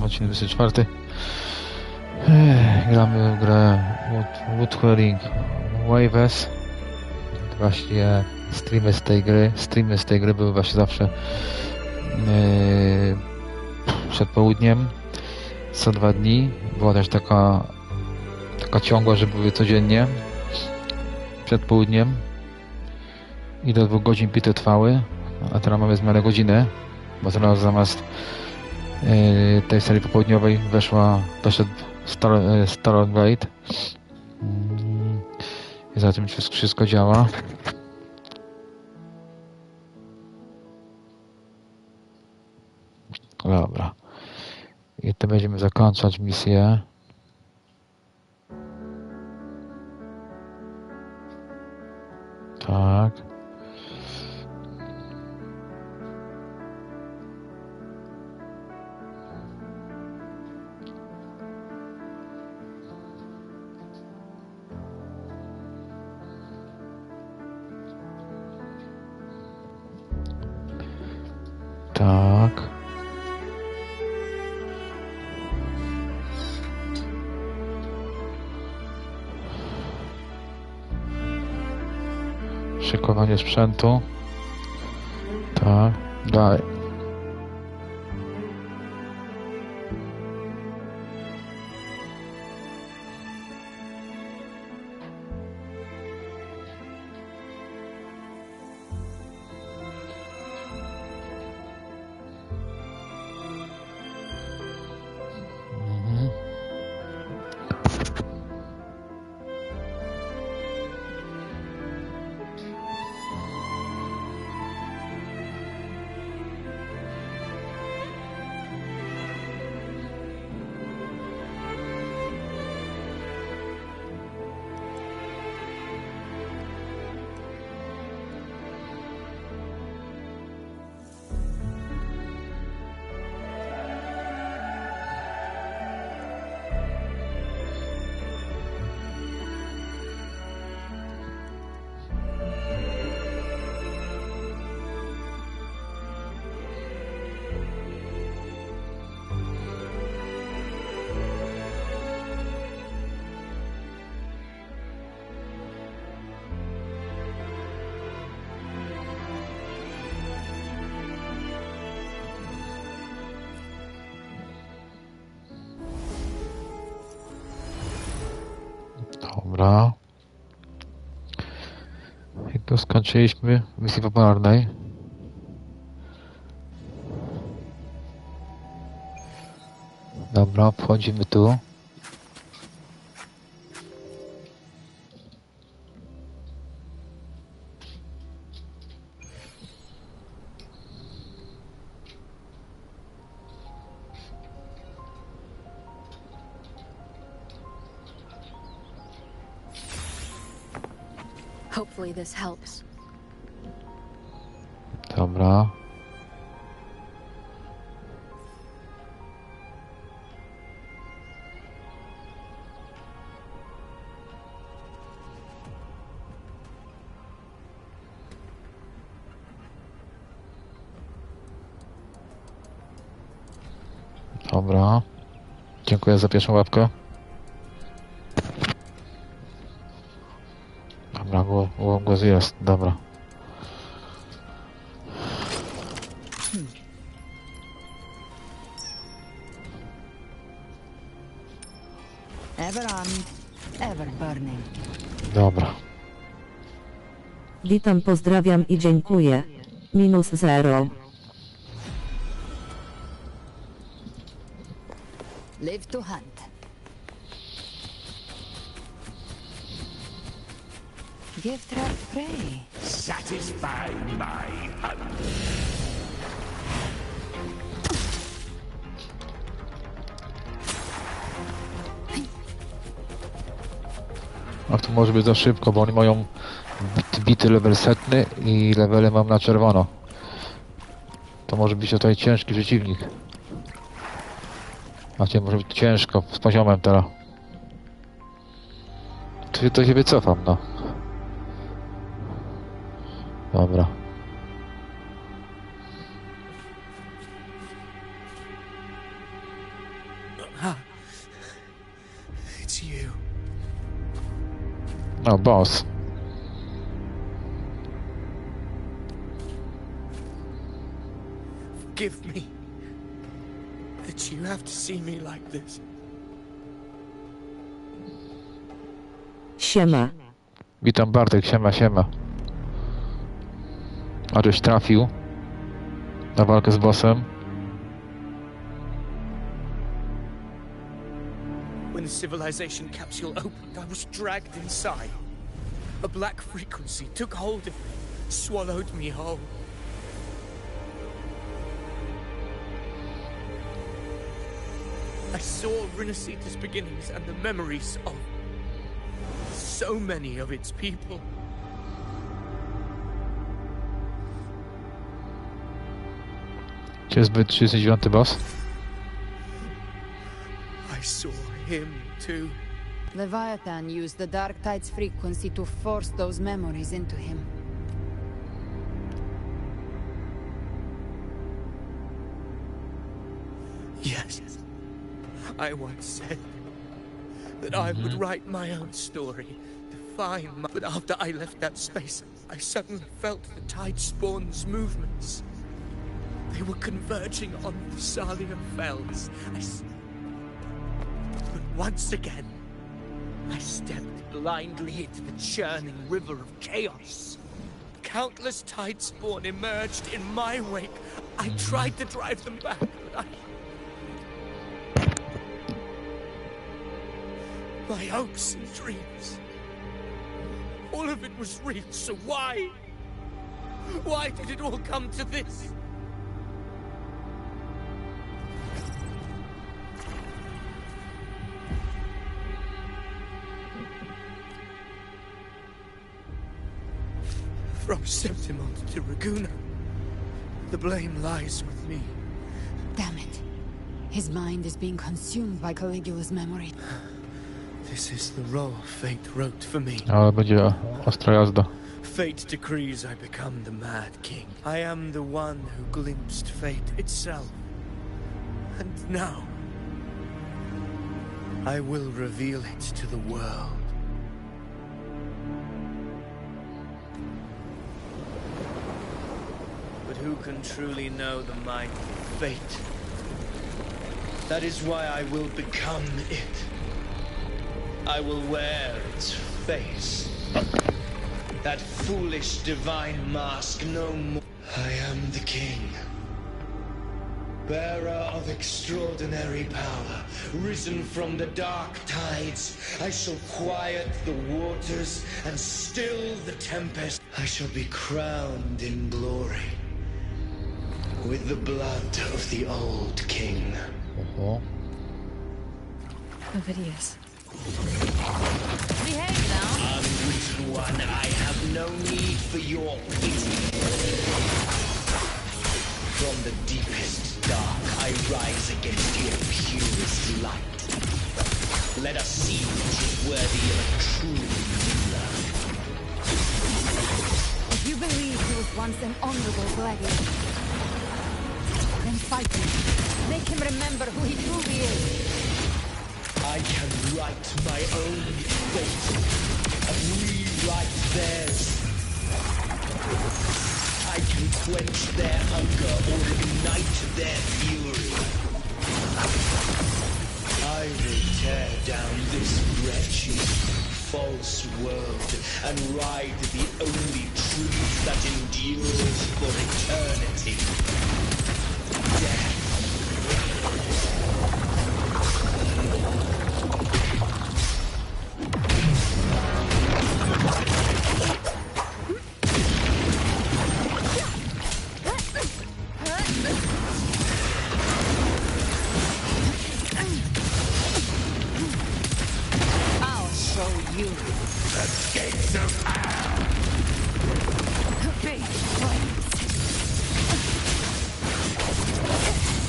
odcinek 24. Gramy w grę Wuthering Waves. Właśnie streamy z tej gry były właśnie zawsze przed południem, co 2 dni. Była też taka ciągła, że były codziennie przed południem i do 2 godzin pity trwały, a teraz mamy zmianę godziny, bo teraz zamiast tej serii popołudniowej weszedł Starlight i za tym wszystko działa. Dobra. I to będziemy zakończać misję. Tak. Tak. Szykowanie sprzętu. Tak. Dalej. Dobra. I tu skończyliśmy misji popularnej. Dobra, wchodzimy tu. Hopefully this helps. Dobra. Dobra. Dziękuję za pierwszą łapkę. Dobra, głos jest, dobra. Ever on, ever burning. Dobra. Witam, pozdrawiam i dziękuję. -0. Live to hunt. Give trap prey. Satisfy my hunger. A to może być za szybko, bo oni mają bity level setny i levele mam na czerwono. To może być tutaj ciężki przeciwnik. Znaczy może być ciężko z poziomem teraz. To się wycofam, no. Dobra. It's you. No, boss. Forgive me that you have to see me like this. Siema. Witam, Bartek, siema, siema. A żeś trafił na walkę z bossem? When the civilization capsule opened, I was dragged inside. A black frequency took hold of me, swallowed me whole. I saw Rinasita's beginnings and the memories of so many of its people. Czy jest zbyt 39 boss? I saw him too. Leviathan used the Dark Tide's frequency to force those memories into him. Yes. I once said that I would write my own story, define my... But after I left that space, I suddenly felt the Tidespawn's movements. They were converging on the Salia Fells. But once again, I stepped blindly into the churning river of chaos. Countless Tidespawn emerged in my wake. I tried to drive them back, but my hopes and dreams, all of it was real, so why? Why did it all come to this? From Septimont to Raguna, the blame lies with me. Damn it. His mind is being consumed by Caligula's memory. This is the role fate wrote for me. Ale będzie ostra jazda. Fate decrees I become the Mad King. I am the one who glimpsed fate itself. And now, I will reveal it to the world. But who can truly know the might of fate? That is why I will become it. I will wear its face. That foolish divine mask no more. I am the king. Bearer of extraordinary power, risen from the dark tides. I shall quiet the waters and still the tempest. I shall be crowned in glory with the blood of the old king. Oho. Ovidius. Behave now. Unwritten one, I have no need for your pity. From the deepest dark, I rise against your purest light. Let us see which is worthy of a true ruler. If you believe he was once an honorable gladiator, then fight him. Make him remember who he truly is. I can write my own fate and rewrite theirs. I can quench their hunger or ignite their fury. I will tear down this wretched, false world and ride the only truth that endures for eternity. Death.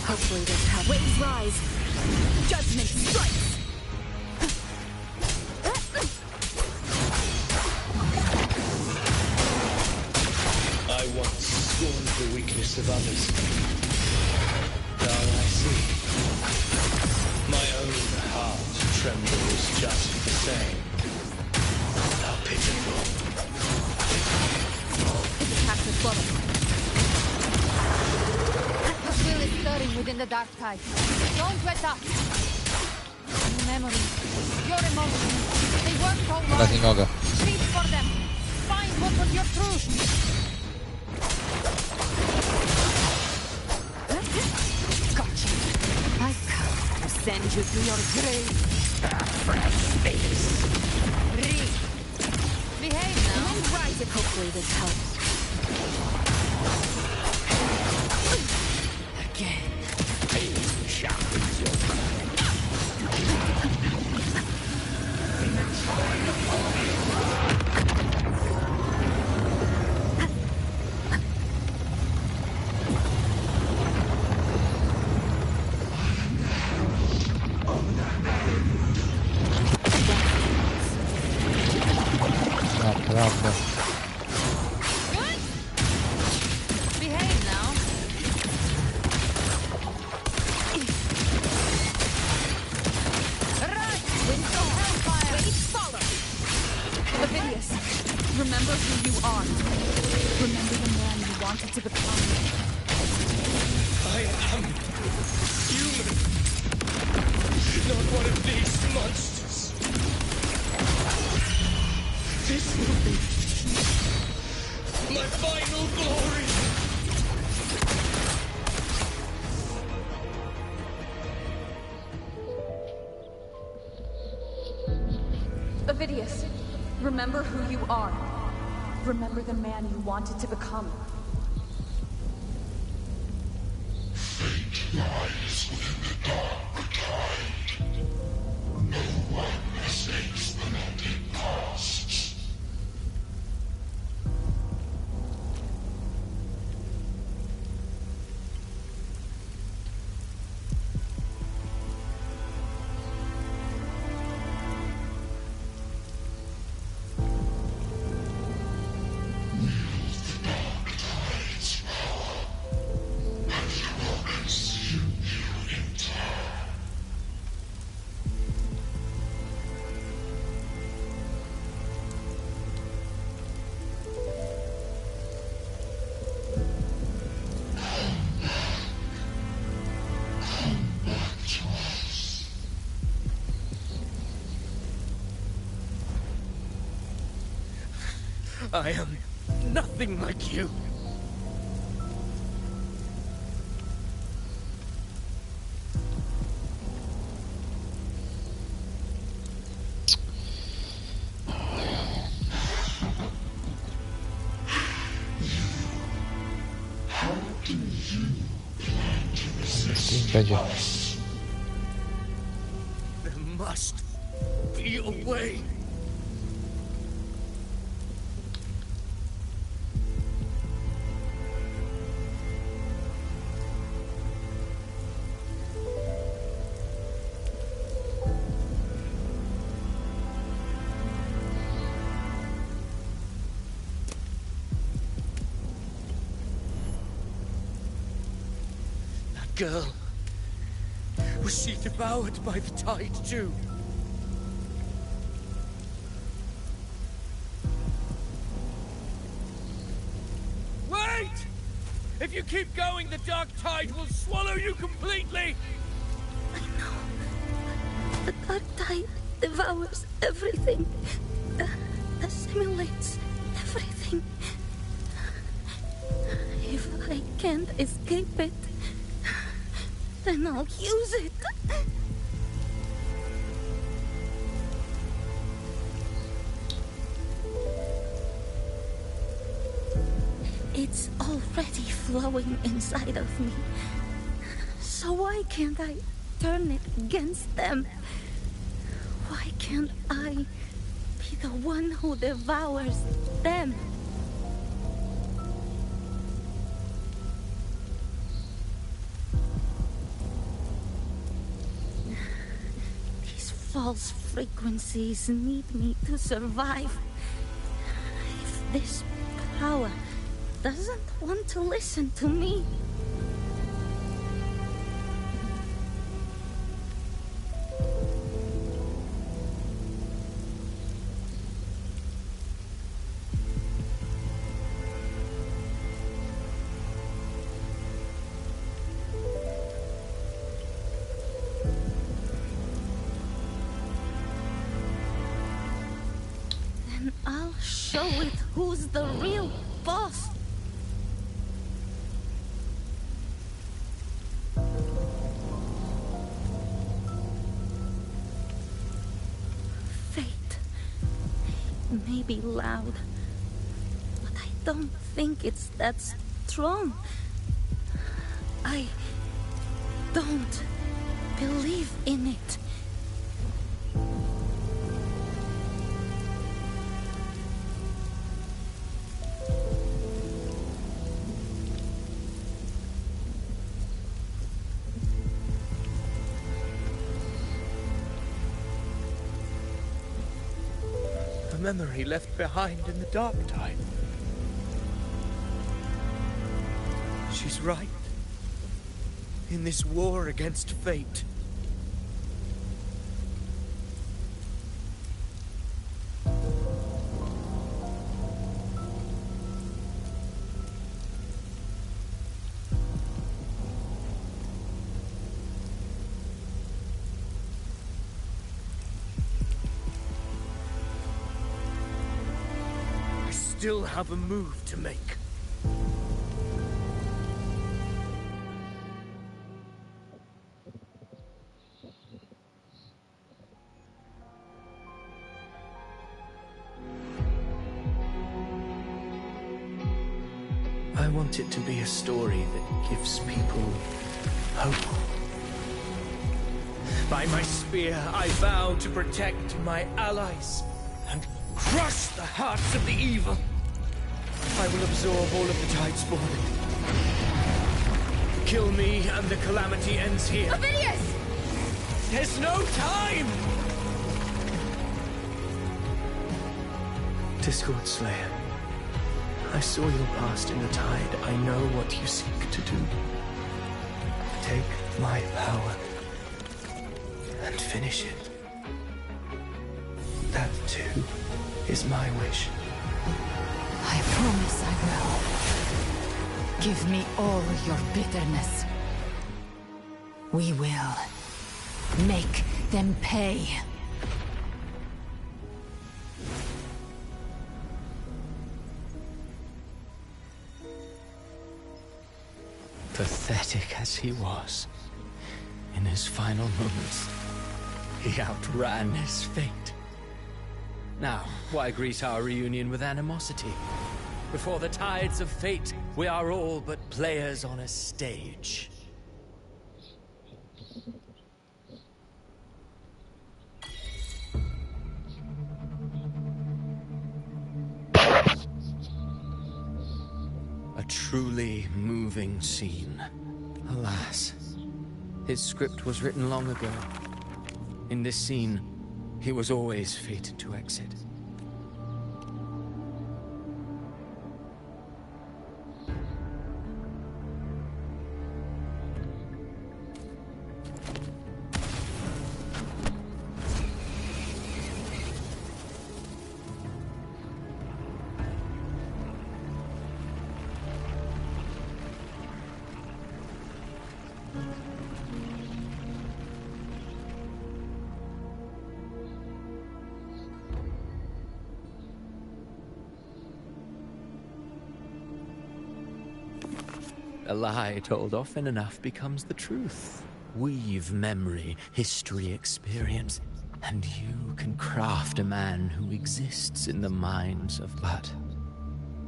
Hopefully this helps. Waves rise. Judgment strikes. I once scorned the weakness of others. Now I see my own trembles just the same. How pitiful. It's Cactus Bottom. The will is stirring within the dark tide. Don't let up. Memories, your emotions, they weren't so Teraz nie long. mogę. Reach for them. Find what was your truth. Gotcha. I come to send you to your grave. Read. Behave now. And write it. Hopefully this helps. Again. Naprawdę. Good. Behave now. Right. Winter hellfire. Ready, follow. Ovidius, remember who you are. Remember the man you wanted to become. I am human. Not one of these monsters. This will be my final glory. Ovidius, remember who you are. Remember the man you wanted to become. Lies within the dark tide. No one escapes the melting costs. I am nothing like you. Będzie. There must be a way. Girl, was she devoured by the tide too? Wait! If you keep going, the dark tide will swallow you completely! I know. The dark tide devours everything. Assimilates everything. If I can't escape it, then I'll use it. It's already flowing inside of me. So why can't I turn it against them? Why can't I be the one who devours them? False frequencies need me to survive. If this power doesn't want to listen to me, Then I'll show it who's the real boss. Fate may be loud, but I don't think it's that strong. I don't believe in it. A memory left behind in the dark time. She's right. In this war against fate, I still have a move to make. I want it to be a story that gives people hope. By my spear, I vow to protect my allies and crush the hearts of the evil. I will absorb all of the Tidespawn. Kill me and the calamity ends here. Ovidius! There's no time! Discord Slayer. I saw your past in the tide. I know what you seek to do. Take my power and finish it. That too is my wish. I promise I will. Give me all your bitterness. We will make them pay. Pathetic as he was, in his final moments, he outran his fate. Now, why greet our reunion with animosity? Before the tides of fate, we are all but players on a stage. A truly moving scene. Alas, his script was written long ago. In this scene, he was always fated to exit. A lie told often enough becomes the truth. Weave memory, history, experience, and you can craft a man who exists in the minds of but.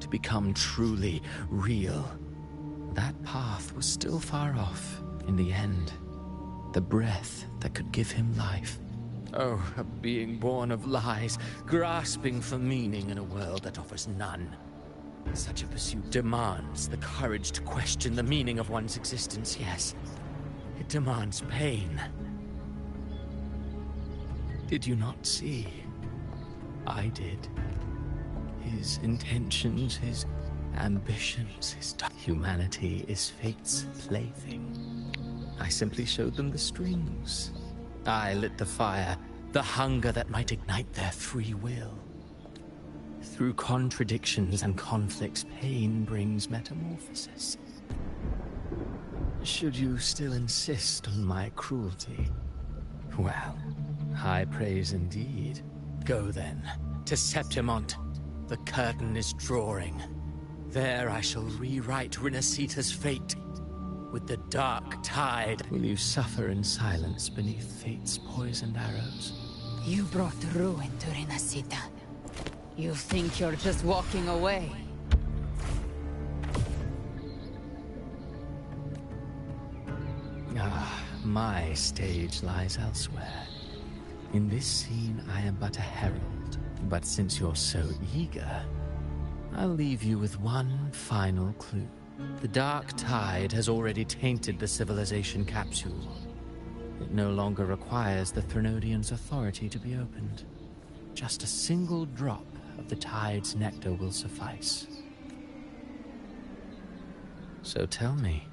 To become truly real, that path was still far off in the end. The breath that could give him life. Oh, a being born of lies, grasping for meaning in a world that offers none. Such a pursuit demands the courage to question the meaning of one's existence, yes. It demands pain. Did you not see? I did. His intentions, his ambitions, his... Humanity is fate's plaything. I simply showed them the strings. I lit the fire, the hunger that might ignite their free will. Through contradictions and conflicts, pain brings metamorphosis. Should you still insist on my cruelty? Well, high praise indeed. Go then, to Septimont. The curtain is drawing. There I shall rewrite Renacita's fate. With the dark tide, will you suffer in silence beneath fate's poisoned arrows? You brought ruin to Renacita. You think you're just walking away? Ah, my stage lies elsewhere. In this scene, I am but a herald. But since you're so eager, I'll leave you with one final clue. The dark tide has already tainted the civilization capsule. It no longer requires the Threnodians' authority to be opened. Just a single drop of the tide's nectar will suffice. So tell me,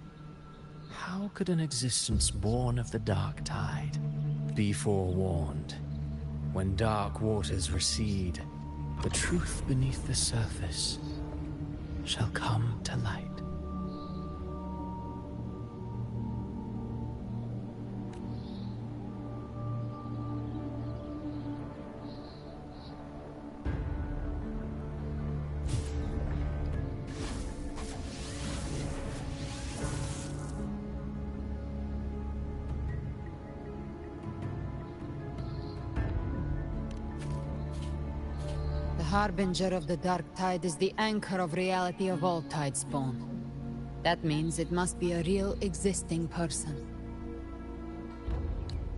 how could an existence born of the dark tide be forewarned? When dark waters recede, the truth beneath the surface shall come to light. The harbinger of the dark tide is the anchor of reality of all Tidespawn. That means it must be a real existing person.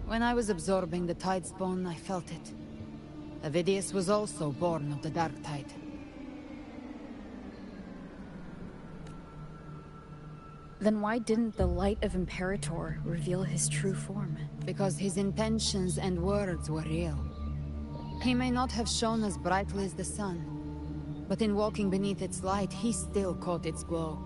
When I was absorbing the Tidespawn, I felt it. Avidius was also born of the dark tide. Then why didn't the light of Imperator reveal his true form? Because his intentions and words were real. He may not have shone as brightly as the sun, but in walking beneath its light, he still caught its glow.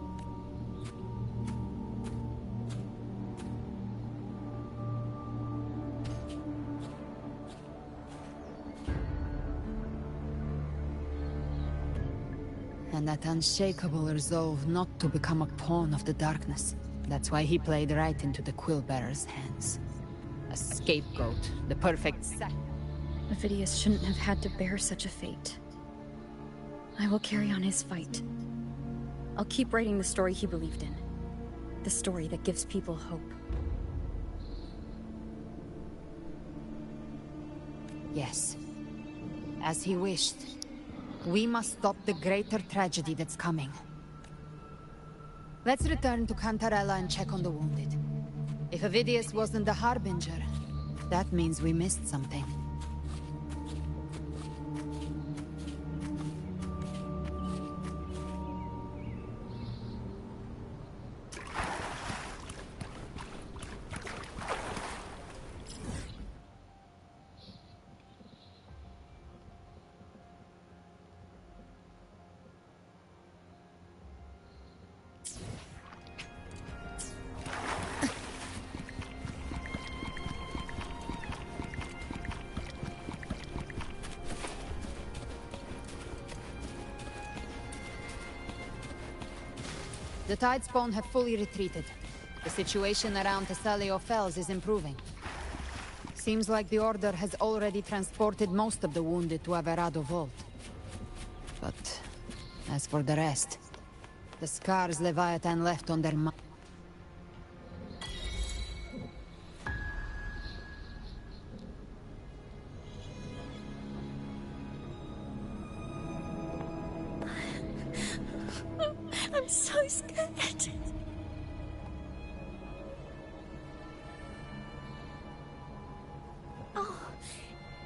And that unshakable resolve not to become a pawn of the darkness. That's why he played right into the Quill-Bearer's hands. A scapegoat, the perfect Avidius shouldn't have had to bear such a fate. I will carry on his fight. I'll keep writing the story he believed in. The story that gives people hope. Yes. As he wished. We must stop the greater tragedy that's coming. Let's return to Cantarella and check on the wounded. If Avidius wasn't the Harbinger, that means we missed something. The Tidespawn have fully retreated. The situation around Thessalio Fells is improving. Seems like the Order has already transported most of the wounded to Averado Vault. But as for the rest, the scars Leviathan left on their mind. I'm so scared. Oh,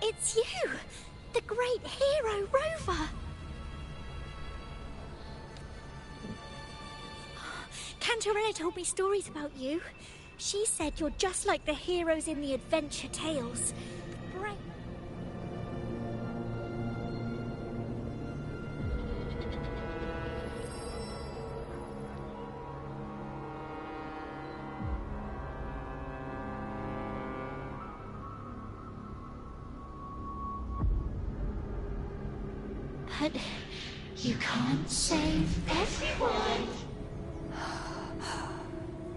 it's you! The great hero, Rover! Cantarella told me stories about you. She said you're just like the heroes in the adventure tales. Brave. But you can't save everyone.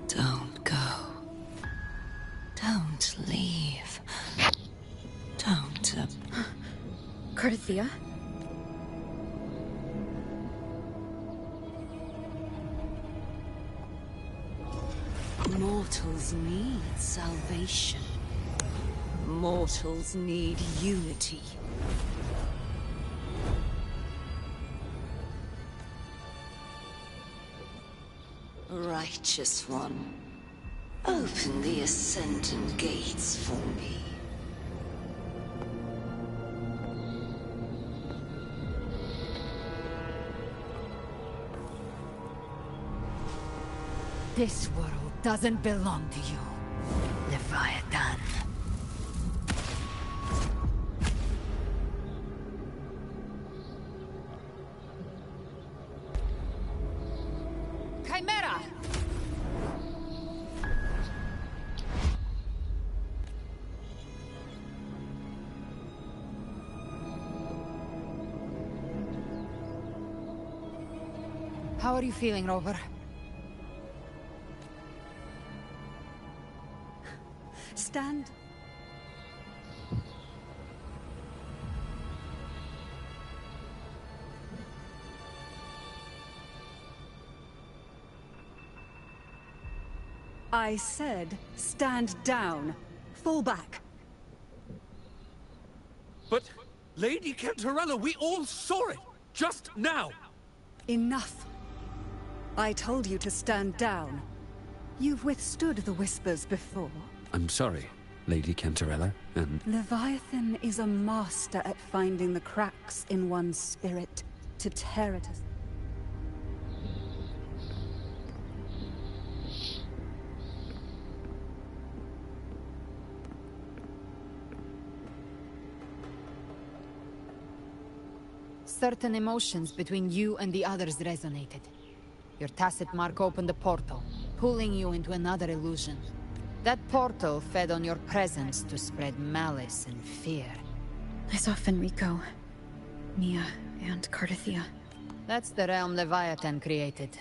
Don't go. Don't leave. Don't. Cardathea? Mortals need salvation. Mortals need unity. Righteous one, open the ascendant gates for me. This world doesn't belong to you, Leviathan. Chimera! How are you feeling, Rover? Stand. I said, stand down. Fall back. But, Lady Cantarella, we all saw it! Just now! Enough. I told you to stand down. You've withstood the whispers before. I'm sorry, Lady Cantarella, and... Leviathan is a master at finding the cracks in one's spirit to tear it as... Certain emotions between you and the others resonated. Your tacit mark opened a portal, pulling you into another illusion. That portal fed on your presence to spread malice and fear. I saw Fenrico, Mia, and Cardathia. That's the realm Leviathan created.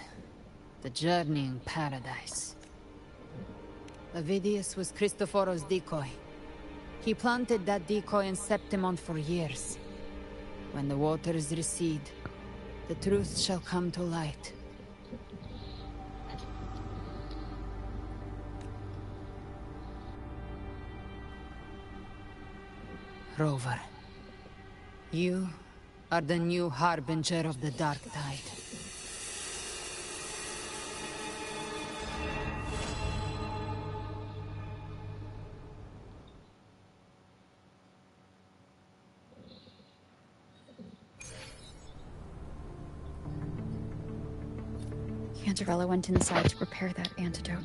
The journeying paradise. Ovidius was Cristoforo's decoy. He planted that decoy in Septimon for years. When the waters recede, the truth shall come to light. Rover, you are the new harbinger of the Dark Tide. Cantarella went inside to prepare that antidote.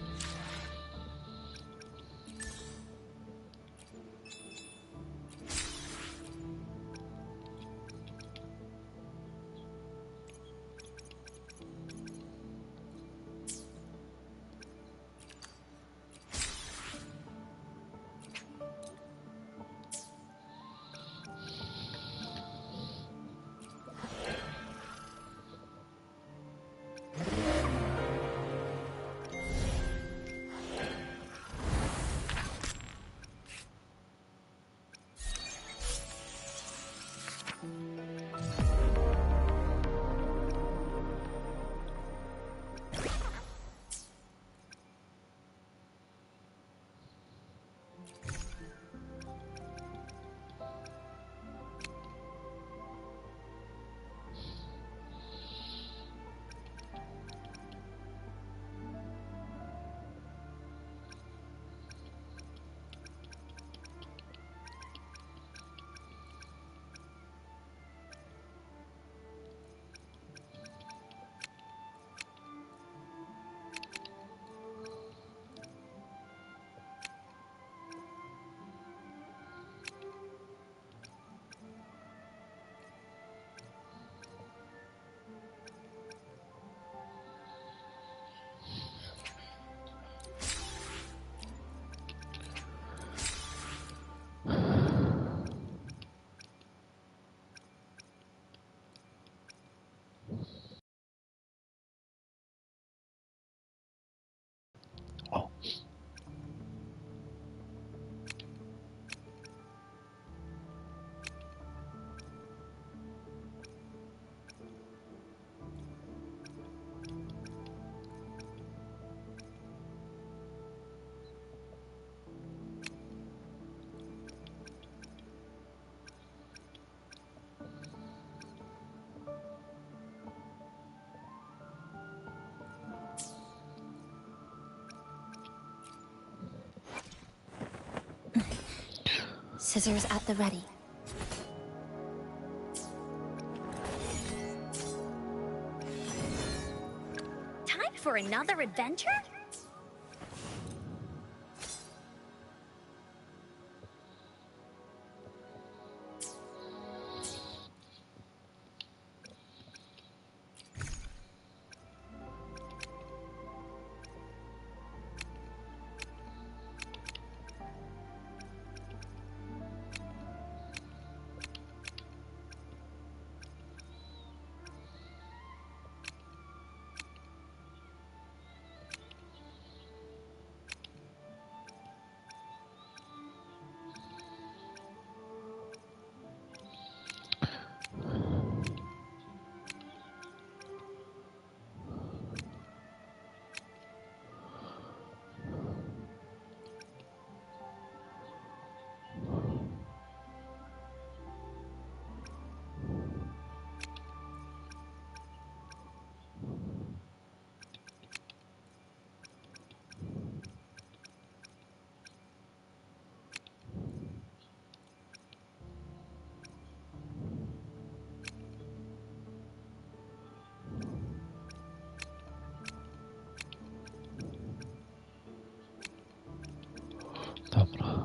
Scissors at the ready. Time for another adventure? Dobra.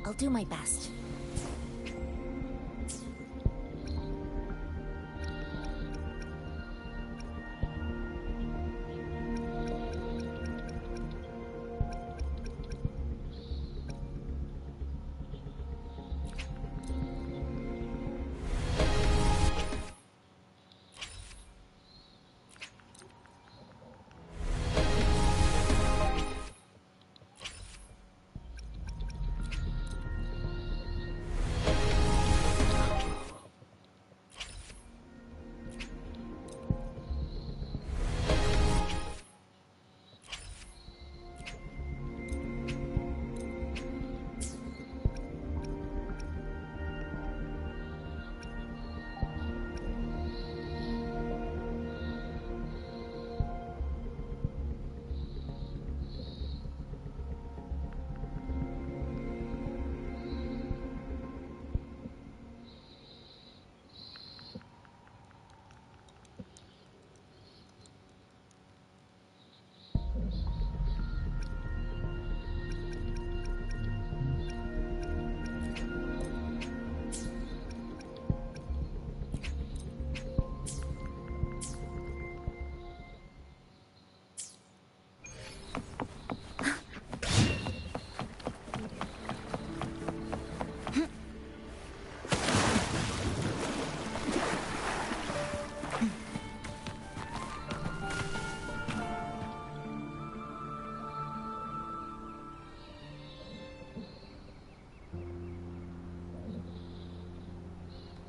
I'll do my best.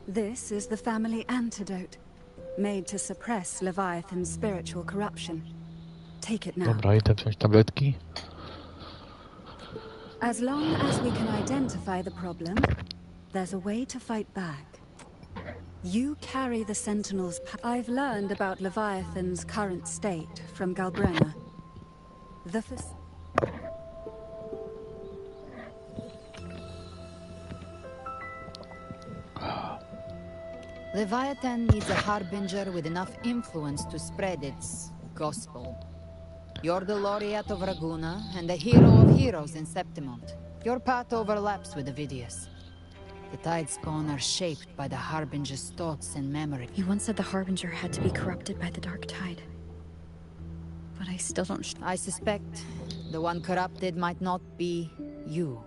This is the family antidote, made to suppress Leviathan's spiritual corruption. Take it now. Dobra, idę wziąć tabletki. As long as we can identify the problem, there's a way to fight back. You carry the Sentinel's I've learned about Leviathan's current state from Galbrenna. Leviathan needs a harbinger with enough influence to spread its gospel. You're the laureate of Raguna and the hero of heroes in Septimont. Your path overlaps with Avidius. The Tidespawn are shaped by the harbinger's thoughts and memory. You once said the harbinger had to be corrupted by the dark tide. But I still don't... I suspect the one corrupted might not be you.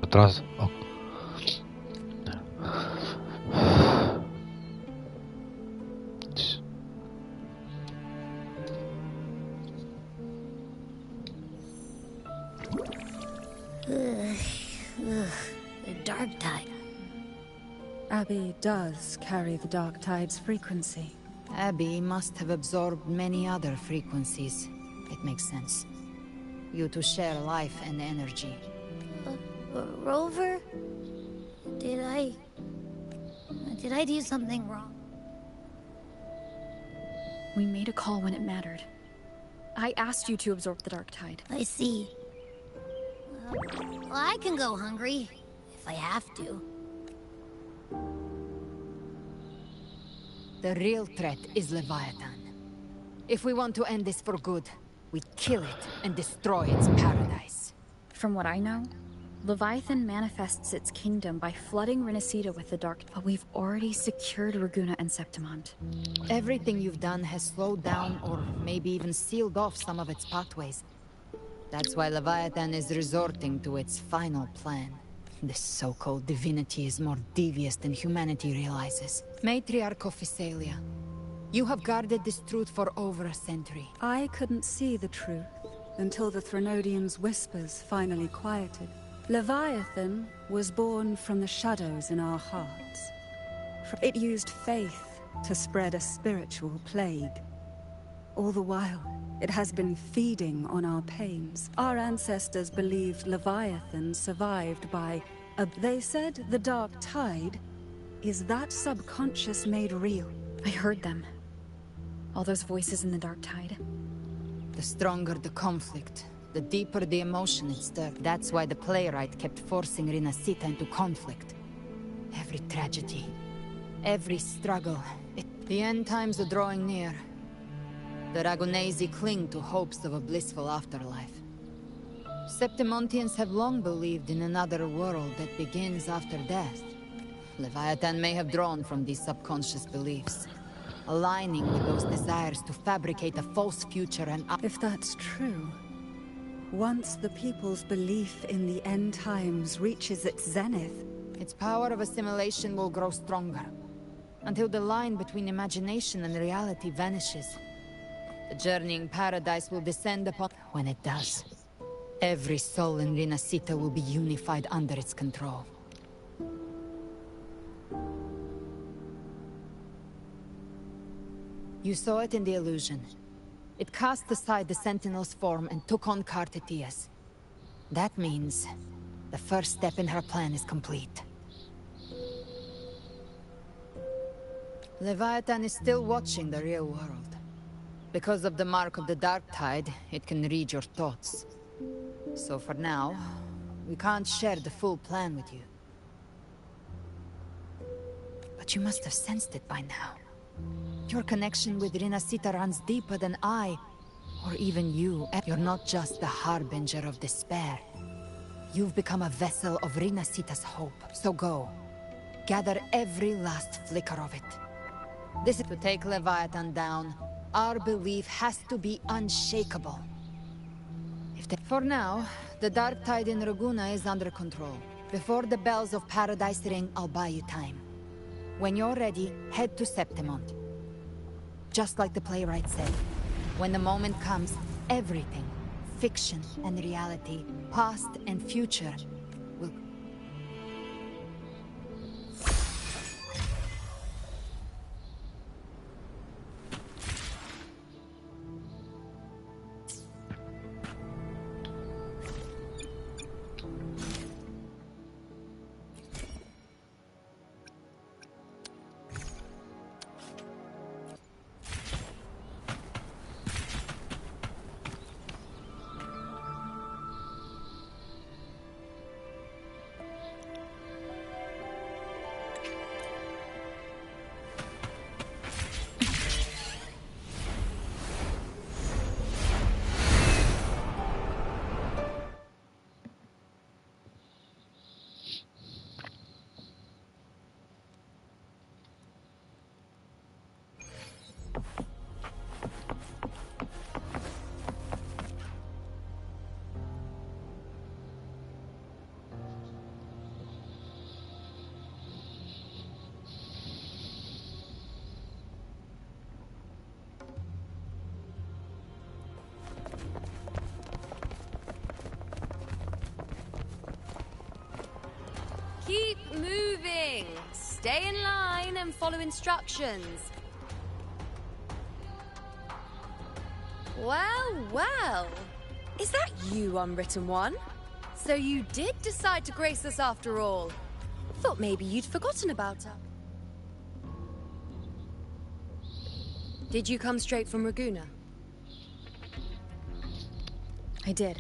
Teraz... O. The dark tide. Abby does carry the dark tide's frequency. Abby must have absorbed many other frequencies. It makes sense. You two share life and energy. Rover? Did I do something wrong? We made a call when it mattered. I asked you to absorb the dark tide. I see. Well, I can go hungry, if I have to. The real threat is Leviathan. If we want to end this for good, we kill it and destroy its paradise. From what I know, Leviathan manifests its kingdom by flooding Renacida with the dark, but we've already secured Raguna and Septimont. Everything you've done has slowed down or maybe even sealed off some of its pathways. That's why Leviathan is resorting to its final plan. This so-called divinity is more devious than humanity realizes. Matriarch of Physalia, you have guarded this truth for over a century. I couldn't see the truth until the Threnodian's whispers finally quieted. Leviathan was born from the shadows in our hearts. It used faith to spread a spiritual plague. All the while, it has been feeding on our pains. Our ancestors believed Leviathan survived by they said the dark tide is that subconscious made real. I heard them. All those voices in the dark tide. The stronger the conflict, the deeper the emotion it stirred. That's why the playwright kept forcing Renacida into conflict. Every tragedy, every struggle. The end times are drawing near. The Ragunesi cling to hopes of a blissful afterlife. Septimontians have long believed in another world that begins after death. Leviathan may have drawn from these subconscious beliefs, aligning with those desires to fabricate a false future and... If that's true, once the people's belief in the end times reaches its zenith, its power of assimilation will grow stronger, until the line between imagination and reality vanishes. The journeying paradise will descend upon... When it does, every soul in Renacida will be unified under its control. You saw it in the illusion. It cast aside the Sentinel's form and took on Cartetias. That means the first step in her plan is complete. Leviathan is still watching the real world. Because of the mark of the dark tide, it can read your thoughts. So for now, we can't share the full plan with you. But you must have sensed it by now. Your connection with Renacida runs deeper than I, or even you. You're not just the harbinger of despair. You've become a vessel of Renacida's hope. So go, gather every last flicker of it. This is to take Leviathan down. Our belief has to be unshakable. For now, the dark tide in Raguna is under control. Before the bells of paradise ring, I'll buy you time. When you're ready, head to Septimont. Just like the playwright said, when the moment comes, everything, fiction and reality, past and future, will... Stay in line and follow instructions. Well, well. Is that you, Unwritten One? So you did decide to grace us after all. Thought maybe you'd forgotten about her. Did you come straight from Raguna? I did.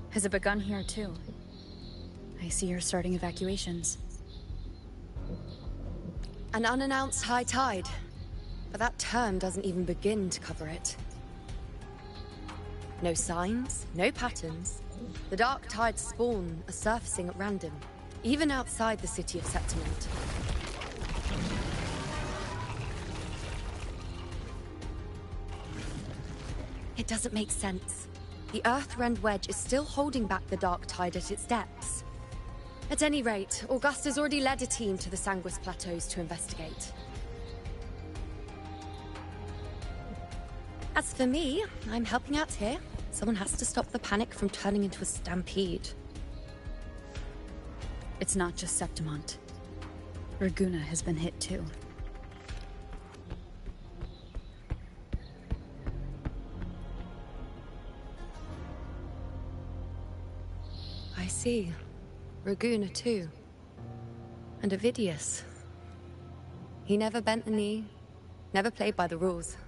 Has it begun here, too? I see you're starting evacuations. An unannounced high tide. But that term doesn't even begin to cover it. No signs, no patterns. The dark tide spawn are surfacing at random, even outside the city of Septimont. It doesn't make sense. The Earth-rend wedge is still holding back the dark tide at its depths. At any rate, Augusta's already led a team to the Sanguis Plateaus to investigate. As for me, I'm helping out here. Someone has to stop the panic from turning into a stampede. It's not just Septimont. Raguna has been hit too. I see. Raguna too. And Ovidius. He never bent the knee, never played by the rules.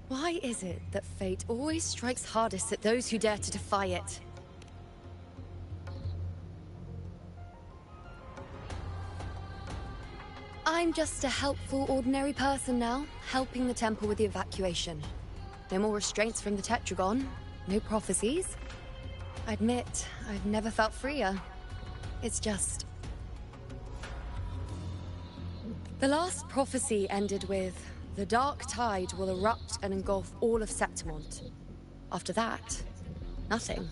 Why is it that fate always strikes hardest at those who dare to defy it? I'm just a helpful, ordinary person now, helping the temple with the evacuation. No more restraints from the Tetragon, no prophecies. I admit, I've never felt freer. It's just... The last prophecy ended with, the dark tide will erupt and engulf all of Septimont. After that, nothing.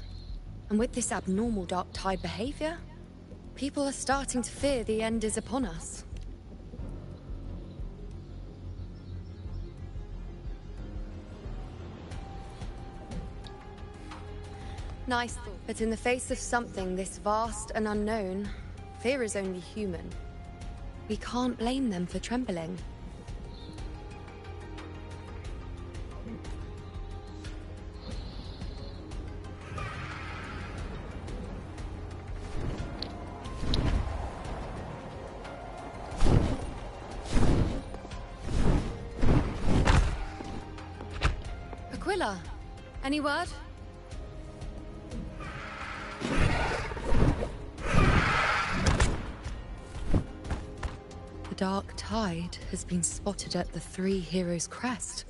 And with this abnormal dark tide behavior, people are starting to fear the end is upon us. Nice thought. But in the face of something this vast and unknown, fear is only human. We can't blame them for trembling. Aquila, any word? The dark tide has been spotted at the Three Heroes' Crest.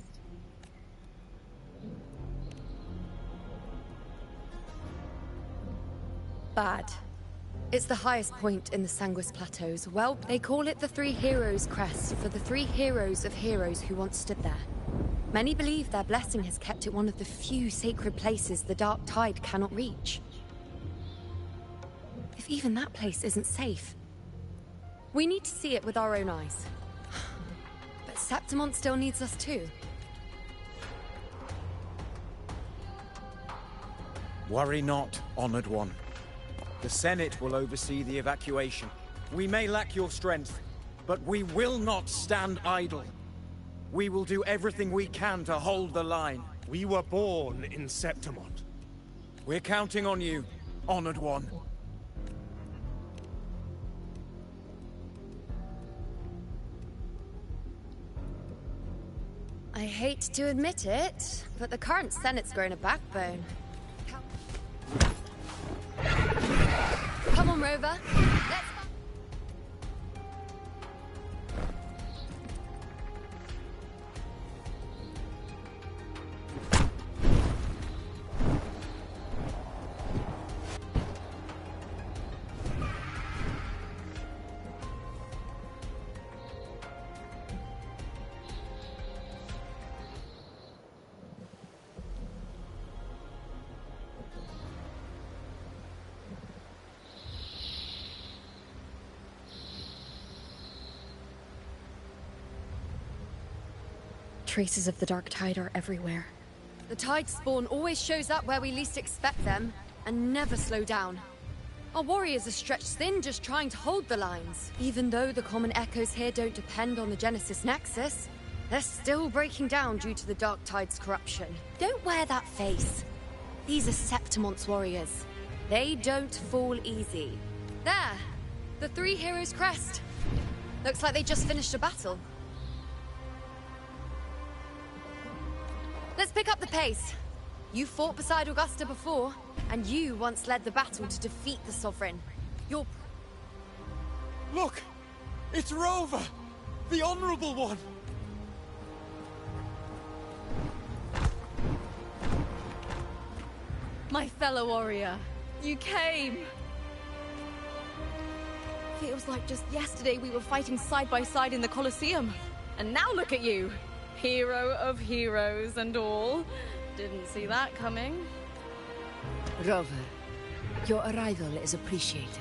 Bad. It's the highest point in the Sanguis Plateaus. Well, they call it the Three Heroes' Crest for the three heroes of heroes who once stood there. Many believe their blessing has kept it one of the few sacred places the dark tide cannot reach. If even that place isn't safe, we need to see it with our own eyes. But Septimont still needs us too. Worry not, Honored One. The Senate will oversee the evacuation. We may lack your strength, but we will not stand idle. We will do everything we can to hold the line. We were born in Septimont. We're counting on you, Honored One. I hate to admit it, but the current Senate's grown a backbone. Come on, Rover. Let's... Traces of the dark tide are everywhere. The tide spawn always shows up where we least expect them, and never slow down. Our warriors are stretched thin just trying to hold the lines. Even though the common echoes here don't depend on the Genesis Nexus, they're still breaking down due to the Dark Tide's corruption. Don't wear that face. These are Septimon's warriors. They don't fall easy. There! The three heroes' crest. Looks like they just finished a battle. Let's pick up the pace. You fought beside Augusta before, and you once led the battle to defeat the Sovereign. You're... Look! It's Rover! The Honorable One! My fellow warrior, you came! Feels like just yesterday we were fighting side by side in the Colosseum. And now look at you! Hero of heroes and all. Didn't see that coming. Rover, your arrival is appreciated.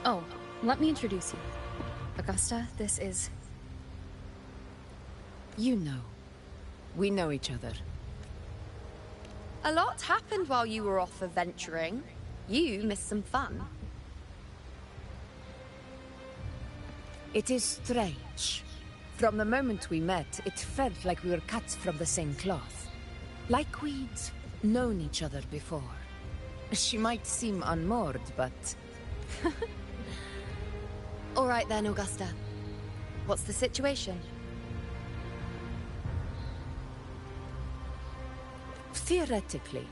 Oh, let me introduce you. Augusta, this is... You know. We know each other. A lot happened while you were off adventuring. You missed some fun. It is strange. From the moment we met, it felt like we were cut from the same cloth. Like we'd known each other before. She might seem unmoored, but... All right then, Augusta. What's the situation? Theoretically,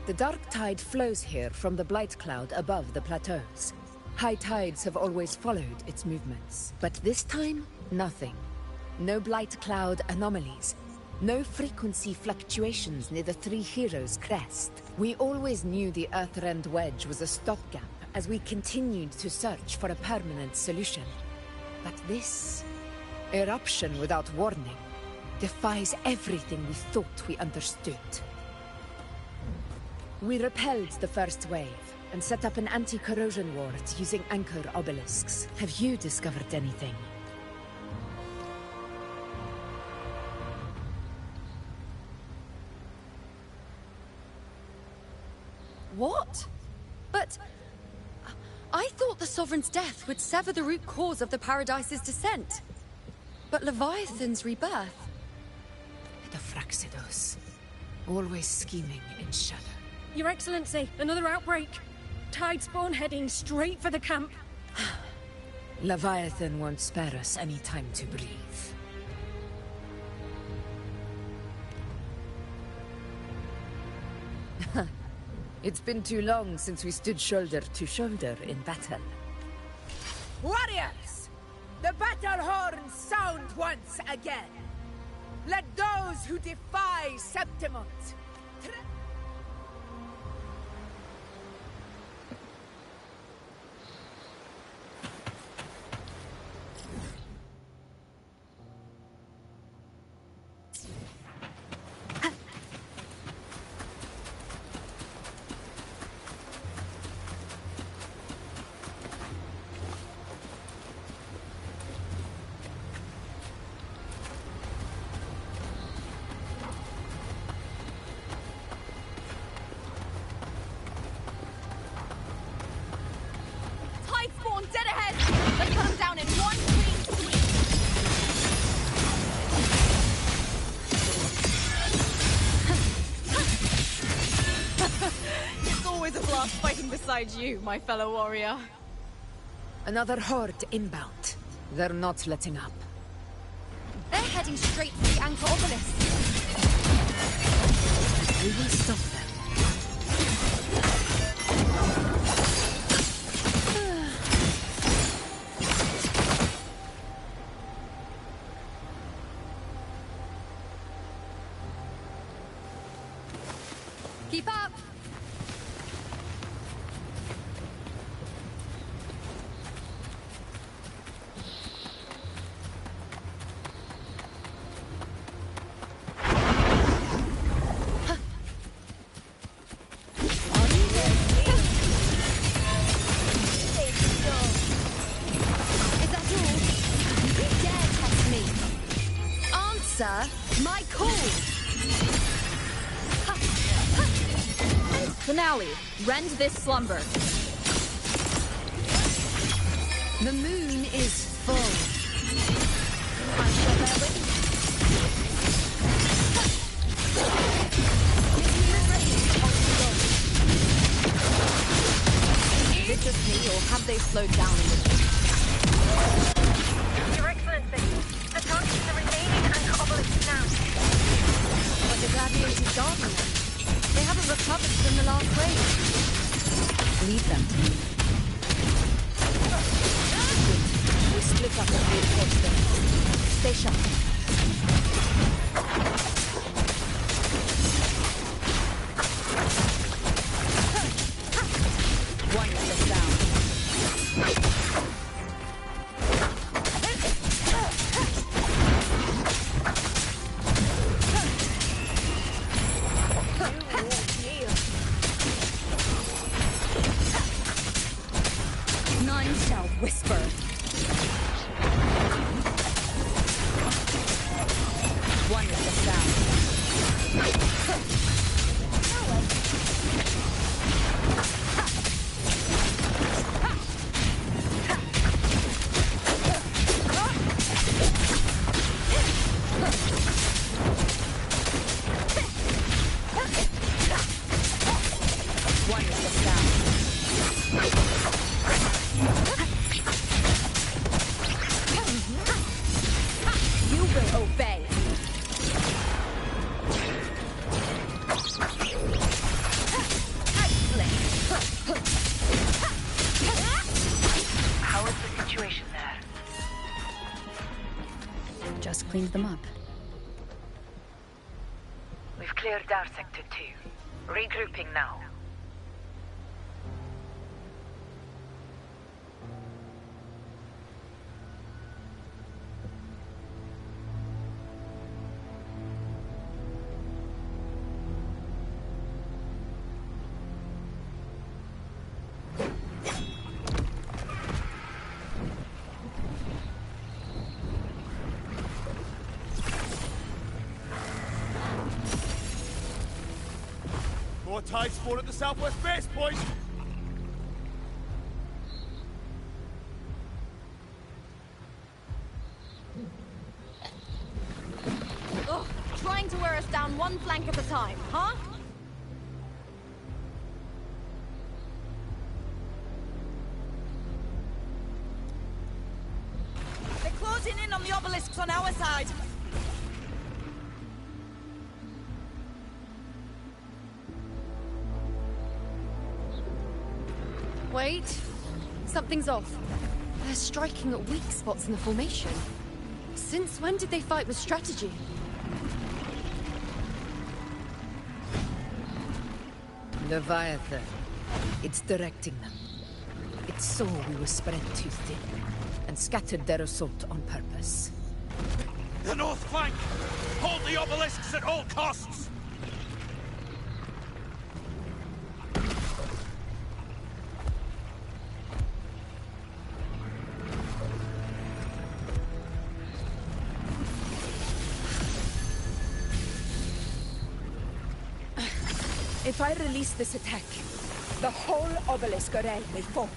the Dark Tide flows here from the Blight Cloud above the plateaus. High tides have always followed its movements, but this time, nothing. No Blight Cloud anomalies. No frequency fluctuations near the Three Heroes' crest. We always knew the Earthrend Wedge was a stopgap as we continued to search for a permanent solution. But this eruption without warning defies everything we thought we understood. We repelled the first wave and set up an anti-corrosion ward using anchor obelisks. Have you discovered anything? What? But... I thought the Sovereign's death would sever the root cause of the Paradise's descent. But Leviathan's rebirth... The Fraxidos. Always scheming in shadow. Your Excellency, another outbreak. Tidespawn heading straight for the camp. Leviathan won't spare us any time to breathe. It's been too long since we stood shoulder to shoulder in battle. Warriors! The battle horns sound once again! Let those who defy Septimont... Dead ahead! Let's cut him down in one clean sweep! It's always a blast fighting beside you, my fellow warrior. Another horde inbound. They're not letting up. They're heading straight for the anchor obelisk. We will stop them. Keep up! My call! Finale. Rend this slumber. The moon is full. I shall bear witness. Is it just me, or have they slowed down a little? Your Excellency, the targets are remaining anchor obelisk now. But the gladiators guarding them. They haven't recovered from the last wave. Lead them. We split up and reinforce them. Stay sharp. One is down. None shall whisper. One is down. One is down. You will obey. How is the situation there? Just cleaned them up. We've cleared our sector 2. Regrouping now. More Tidespawn at the southwest base point! Ugh, trying to wear us down one flank at a time, huh? They're closing in on the obelisks on our side. Wait. Something's off. They're striking at weak spots in the formation. Since when did they fight with strategy? Leviathan. It's directing them. It saw we were spread too thin, and scattered their assault on purpose. The north flank! Hold the obelisks at all costs! If I release this attack, the whole obelisk array will fall.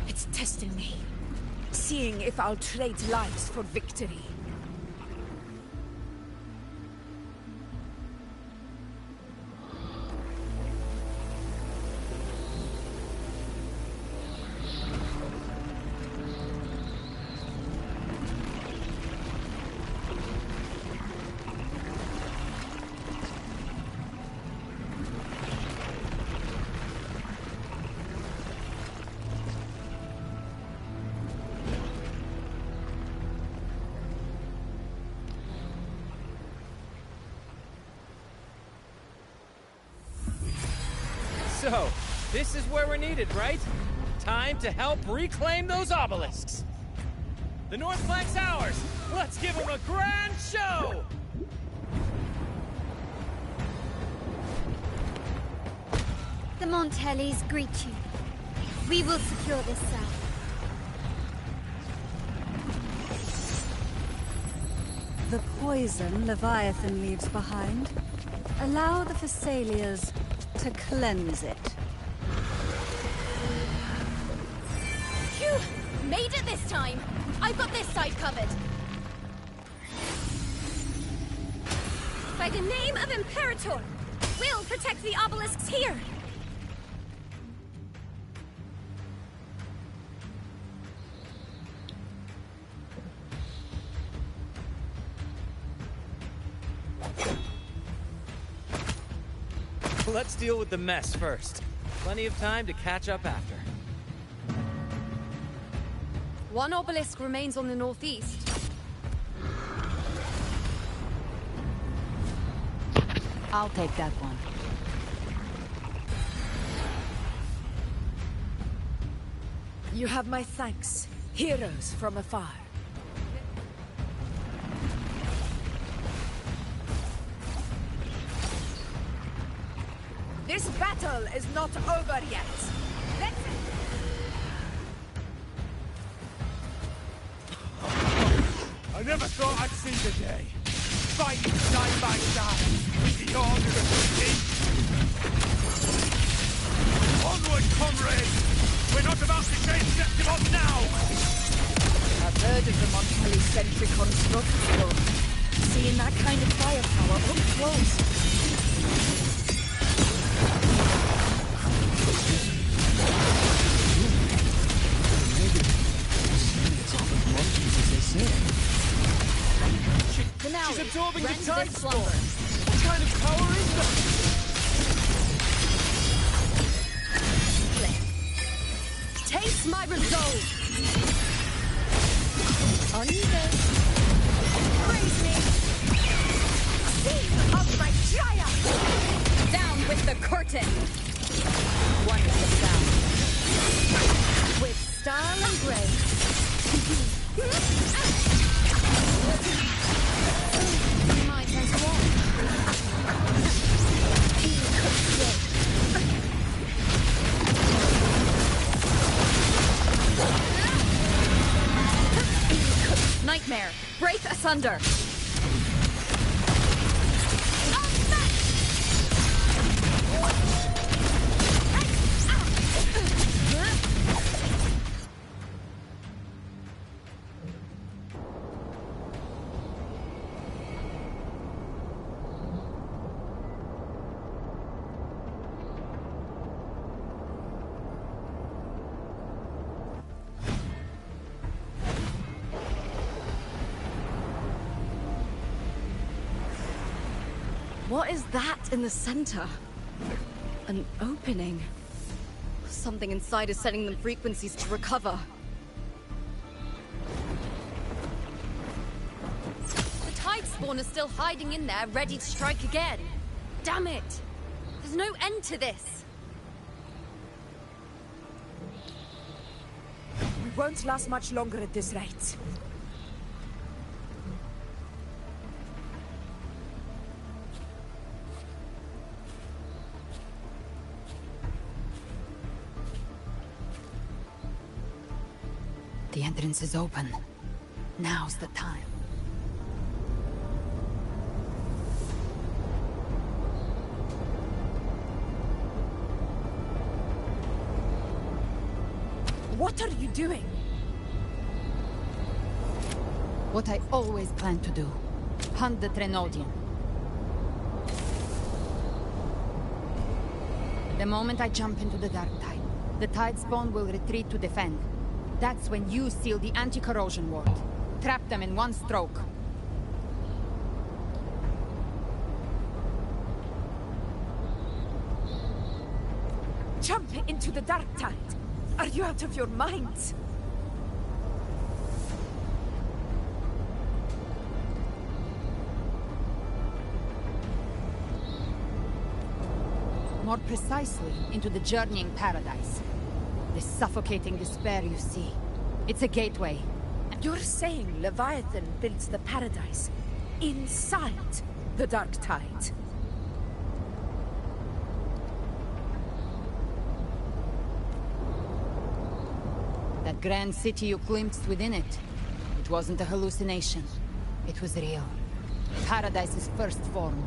It's testing me, seeing if I'll trade lives for victory. So, this is where we're needed, right? Time to help reclaim those obelisks. The north flank's ours. Let's give them a grand show! The Montellis greet you. We will secure this cell. the poison Leviathan leaves behind. Allow the Thessalias to cleanse it. Phew! Made it this time! I've got this side covered! By the name of Imperator, we'll protect the obelisks here! Let's deal with the mess first. Plenty of time to catch up after. One obelisk remains on the northeast. I'll take that one. You have my thanks, heroes from afar. This battle is not over yet. Let's... I never thought I'd see the day. Fighting side by side with the order of the king. Onward, comrades! We're not about to change Septimon now! I've heard of the Montpellier-centric construct before. Seeing that kind of firepower up close. She's absorbing the Tidespawn! What kind of power is that? Taste my resolve! Uneven. Praise me! Seed of my giant! Down with the curtain! One is the sound. With style and grace. My transform. Nightmare, break asunder! What is that in the center? An opening. Something inside is setting them frequencies to recover. The Tidespawn is still hiding in there, ready to strike again. Damn it! There's no end to this. We won't last much longer at this rate. The entrance is open. Now's the time. What are you doing? What I always planned to do. Hunt the Trenodian. The moment I jump into the dark tide, the Tidespawn will retreat to defend. That's when you seal the anti-corrosion ward. Trap them in one stroke. Jump into the dark tide. Are you out of your minds? More precisely, into the journeying paradise. The suffocating despair you see. It's a gateway. You're saying Leviathan builds the paradise inside the dark tide? That grand city you glimpsed within it, it wasn't a hallucination. It was real. Paradise's first form.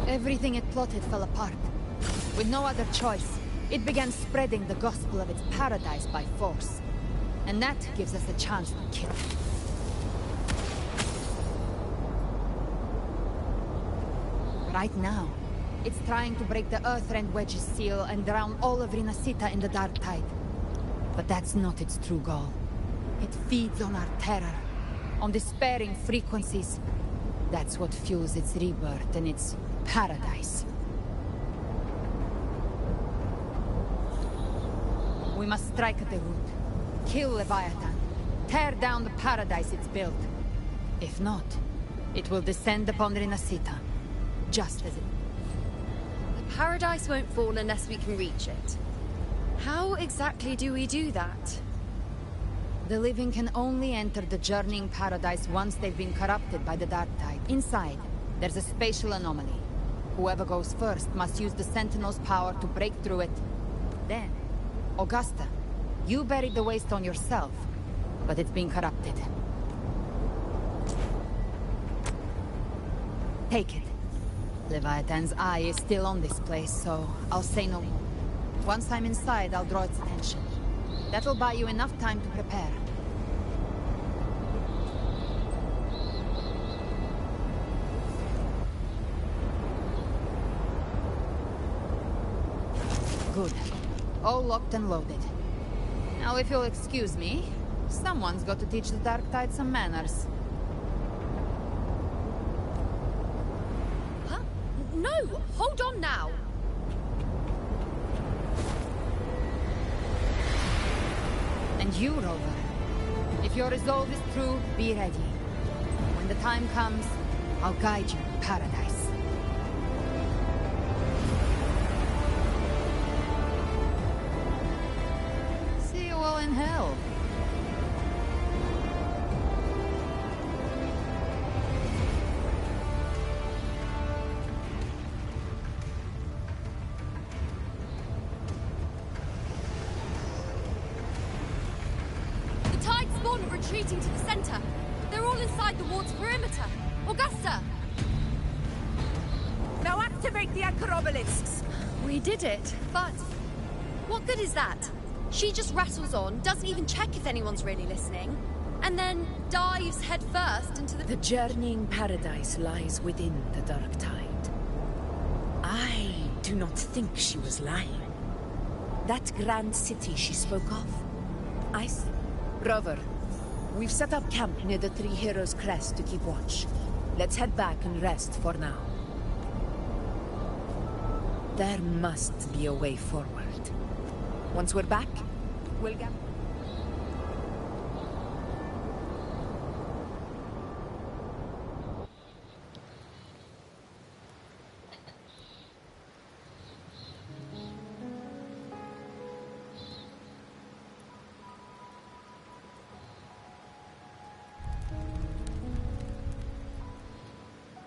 Everything it plotted fell apart. With no other choice, it began spreading the gospel of its paradise by force. And that gives us a chance to kill it. Right now, it's trying to break the Earthrend Wedge's seal and drown all of Renasita in the dark tide. But that's not its true goal. It feeds on our terror, on despairing frequencies. That's what fuels its rebirth and its paradise. We must strike at the root. Kill Leviathan. Tear down the paradise it's built. If not, it will descend upon Renasita. Just as it... The paradise won't fall unless we can reach it. How exactly do we do that? The living can only enter the journeying paradise once they've been corrupted by the dark tide. Inside, there's a spatial anomaly. Whoever goes first must use the Sentinel's power to break through it. Then, Augusta, you buried the waste on yourself, but it's been corrupted. Take it. Leviathan's eye is still on this place, so I'll say no more. Once I'm inside, I'll draw its attention. That'll buy you enough time to prepare. Good. All locked and loaded. Now, if you'll excuse me, someone's got to teach the Dark Tide some manners. Huh? No! Hold on now! And you, Rover. If your resolve is true, be ready. When the time comes, I'll guide you to paradise. See you all in hell. Retreating to the center. They're all inside the ward's perimeter. Augusta! Now activate the anchor obelisks! We did it, but what good is that? She just rattles on, doesn't even check if anyone's really listening, and then dives headfirst into the... The journeying paradise lies within the dark tide. I do not think she was lying. That grand city she spoke of, Rover, we've set up camp near the Three Heroes Crest to keep watch. Let's head back and rest for now. There must be a way forward. Once we're back, we'll get...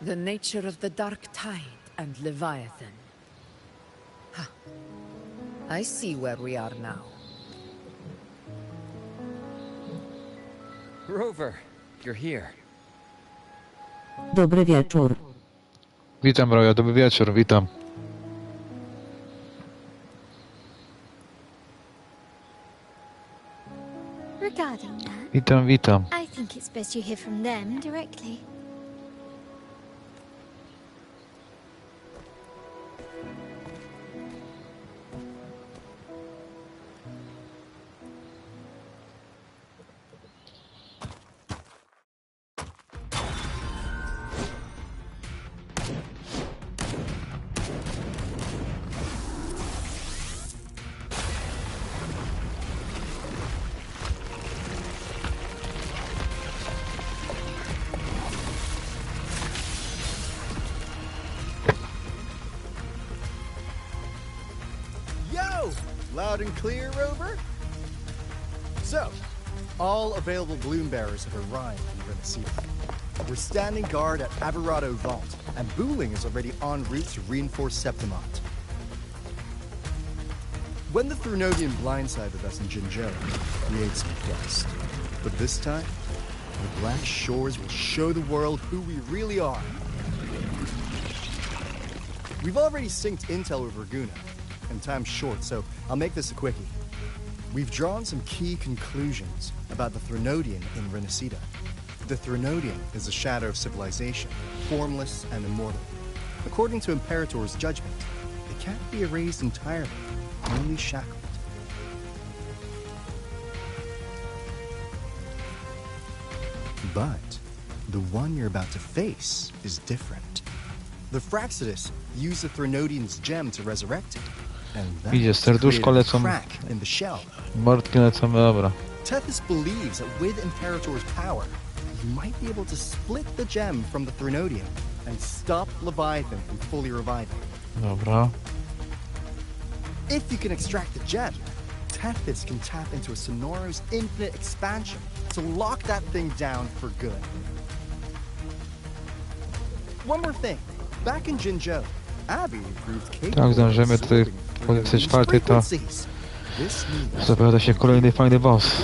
The nature of the dark tide and Leviathan. Huh. I see where we are now. Rover, you're here. Dobry wieczór. Witam, Roja, dobry wieczór, witam. Regarding that, Witam, witam. I think it's best you hear from them directly. Loud and clear, Rover? So, all available bloom bearers have arrived in Renasita. We're standing guard at Averado Vault, and Booling is already en route to reinforce Septimont. When the Threnodian blindsided us in Jinzhou, we ate some dust. But this time, the Black Shores will show the world who we really are. We've already synced intel with Raguna, and time's short, so I'll make this a quickie. We've drawn some key conclusions about the Threnodian in Renacida. The Threnodian is a shadow of civilization, formless and immortal. According to Imperator's judgment, it can't be erased entirely, only shackled. But the one you're about to face is different. The Fraxidus used the Threnodian's gem to resurrect it, and that Idzie, serduszko created a lecą, crack in the shell. mordki lecą, dobra. Tethys believes that with Imperator's power, you might be able to split the gem from the Threnodian and stop Leviathan from fully reviving. Dobra. If you can extract the gem, Tethys can tap into a Sonoro's infinite expansion to lock that thing down for good. One more thing. Back in Jinzhou, Abby proved capable Tak, zdążymy do tej pozycji czwartej, to zapowiada się kolejny fajny boss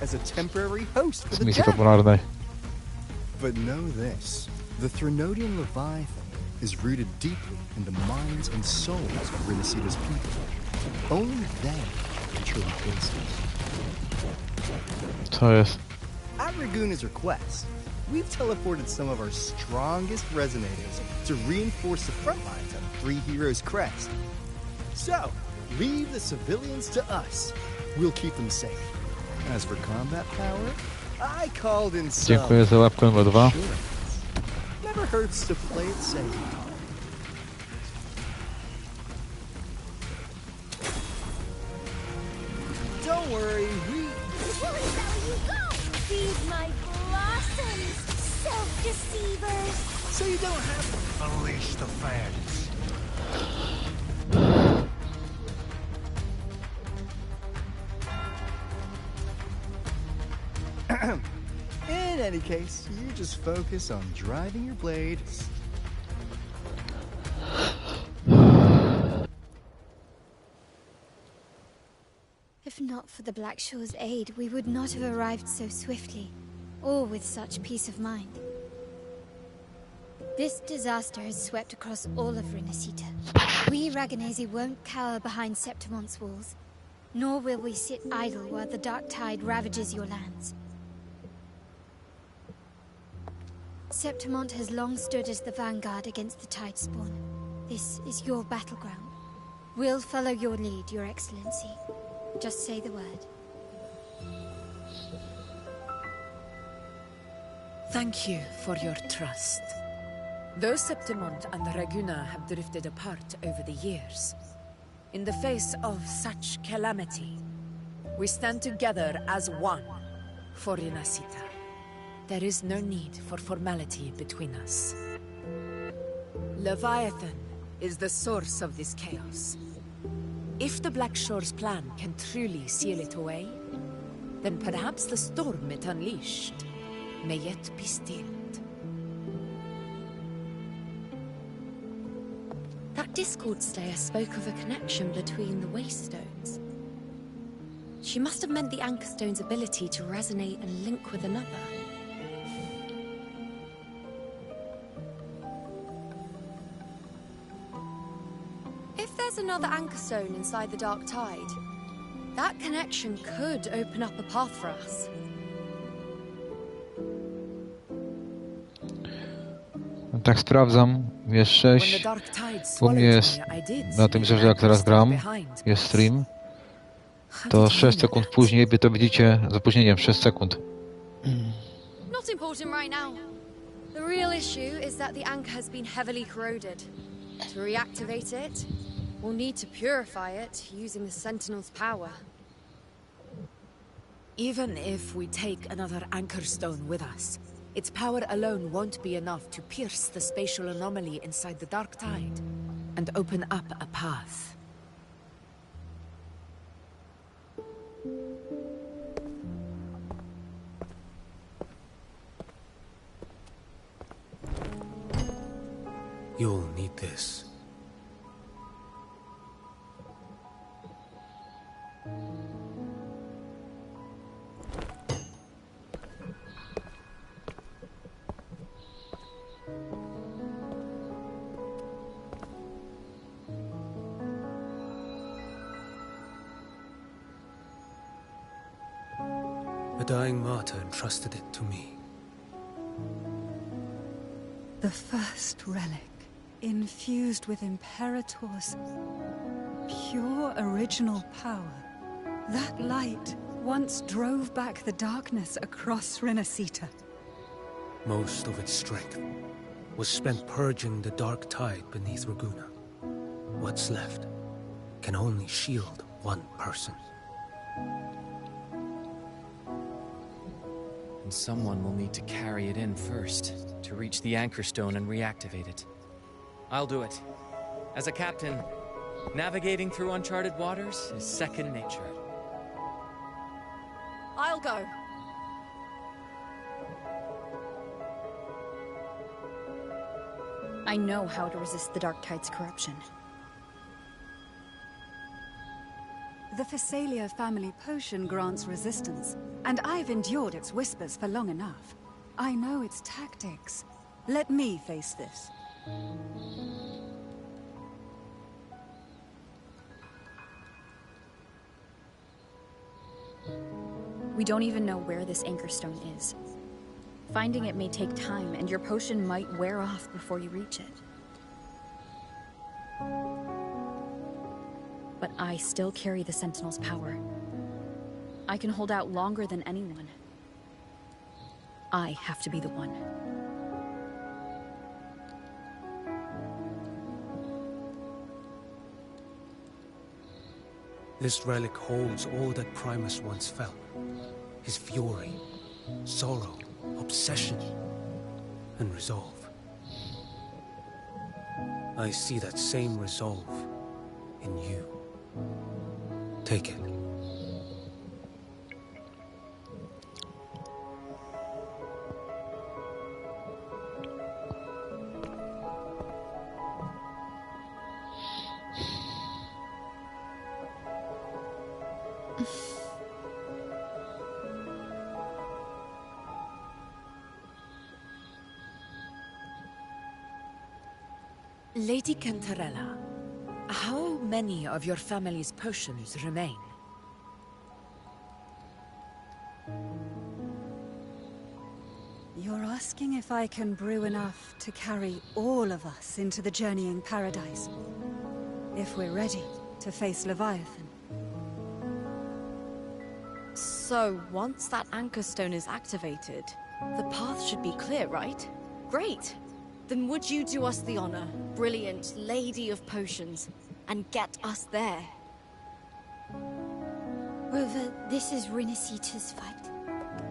as a temporary host for z the misji gem. popularnej. But know this, the Threnodian Leviathan is rooted deeply in the minds and souls of Renacida's people. Only they can truly face it. Co jest? At Raguna's request, we've teleported some of our strongest resonators to reinforce the front lines at Three Heroes Crest. So, leave the civilians to us. We'll keep them safe. As for combat power, I called in some. Dziękuję za łapkę numer 2. Never hurts to play it safe. Don't worry, Feed my blossoms, self-deceivers! So you don't have to unleash the fans. In any case, you just focus on driving your blade. If not for the Black Shore's aid, we would not have arrived so swiftly, or with such peace of mind. This disaster has swept across all of Renacita. We Raganese won't cower behind Septimon's walls, nor will we sit idle while the dark tide ravages your lands. Septimont has long stood as the vanguard against the Tidespawn. This is your battleground. We'll follow your lead, Your Excellency. Just say the word. Thank you for your trust. Though Septimont and Raguna have drifted apart over the years, in the face of such calamity, we stand together as one for Renacita. There is no need for formality between us. Leviathan is the source of this chaos. If the Black Shore's plan can truly seal it away, then perhaps the storm it unleashed may yet be stilled. That Discord Slayer spoke of a connection between the Waystones. She must have meant the Anchor Stone's ability to resonate and link with another. If there's another Anchor Stone inside the Dark Tide, that connection could open up a path for us. Tak sprawdzam, jest 6. U mnie jest, na tym serwerze jak teraz gram, jest stream. To 6 sekund później, wy to widzicie z opóźnieniem 6 sekund. Not important right now. The real issue is that the anchor has been heavily corroded. To reactivate it, we'll need to purify it using the Sentinel's power. Even if we take another Anchor Stone with us, its power alone won't be enough to pierce the spatial anomaly inside the Dark Tide and open up a path. You'll need this. A dying martyr entrusted it to me. The first relic, infused with Imperator's pure original power. That light once drove back the darkness across Renacita. Most of its strength was spent purging the dark tide beneath Raguna. What's left can only shield one person. And someone will need to carry it in first, to reach the anchor stone and reactivate it. I'll do it. As a captain, navigating through uncharted waters is second nature. I'll go. I know how to resist the Dark Tide's corruption. The Phasalia family potion grants resistance, and I've endured its whispers for long enough. I know its tactics. Let me face this. We don't even know where this anchor stone is. Finding it may take time, and your potion might wear off before you reach it. But I still carry the Sentinel's power. I can hold out longer than anyone. I have to be the one. This relic holds all that Primus once felt. His fury, sorrow, obsession, and resolve. I see that same resolve in you. Take it. Lady Cantarella, how many of your family's potions remain? You're asking if I can brew enough to carry all of us into the journeying paradise. If we're ready to face Leviathan. So, once that anchor stone is activated, the path should be clear, right? Great! Then would you do us the honor, brilliant Lady of Potions, and get us there? Rover, this is Renacita's fight.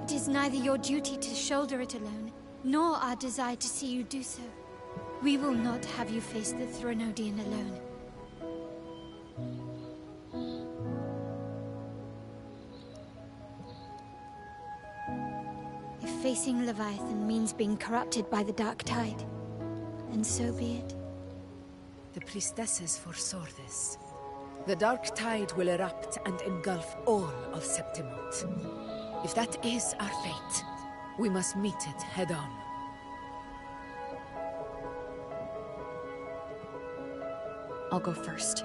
It is neither your duty to shoulder it alone, nor our desire to see you do so. We will not have you face the Thronodian alone. If facing Leviathan means being corrupted by the Dark Tide, then so be it. The priestesses foresaw this. The Dark Tide will erupt and engulf all of Septimont. If that is our fate, we must meet it head-on. I'll go first.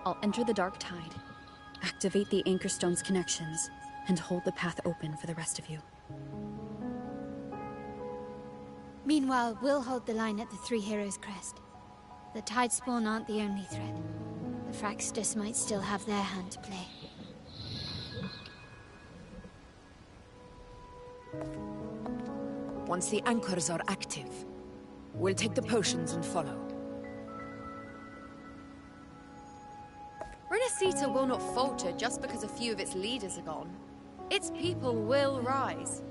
I'll enter the Dark Tide, activate the Anchor Stone's connections, and hold the path open for the rest of you. Meanwhile, we'll hold the line at the Three Heroes Crest. The Tidespawn aren't the only threat. The Fraxters might still have their hand to play. Once the anchors are active, we'll take the potions and follow. Renacita will not falter just because a few of its leaders are gone. Its people will rise.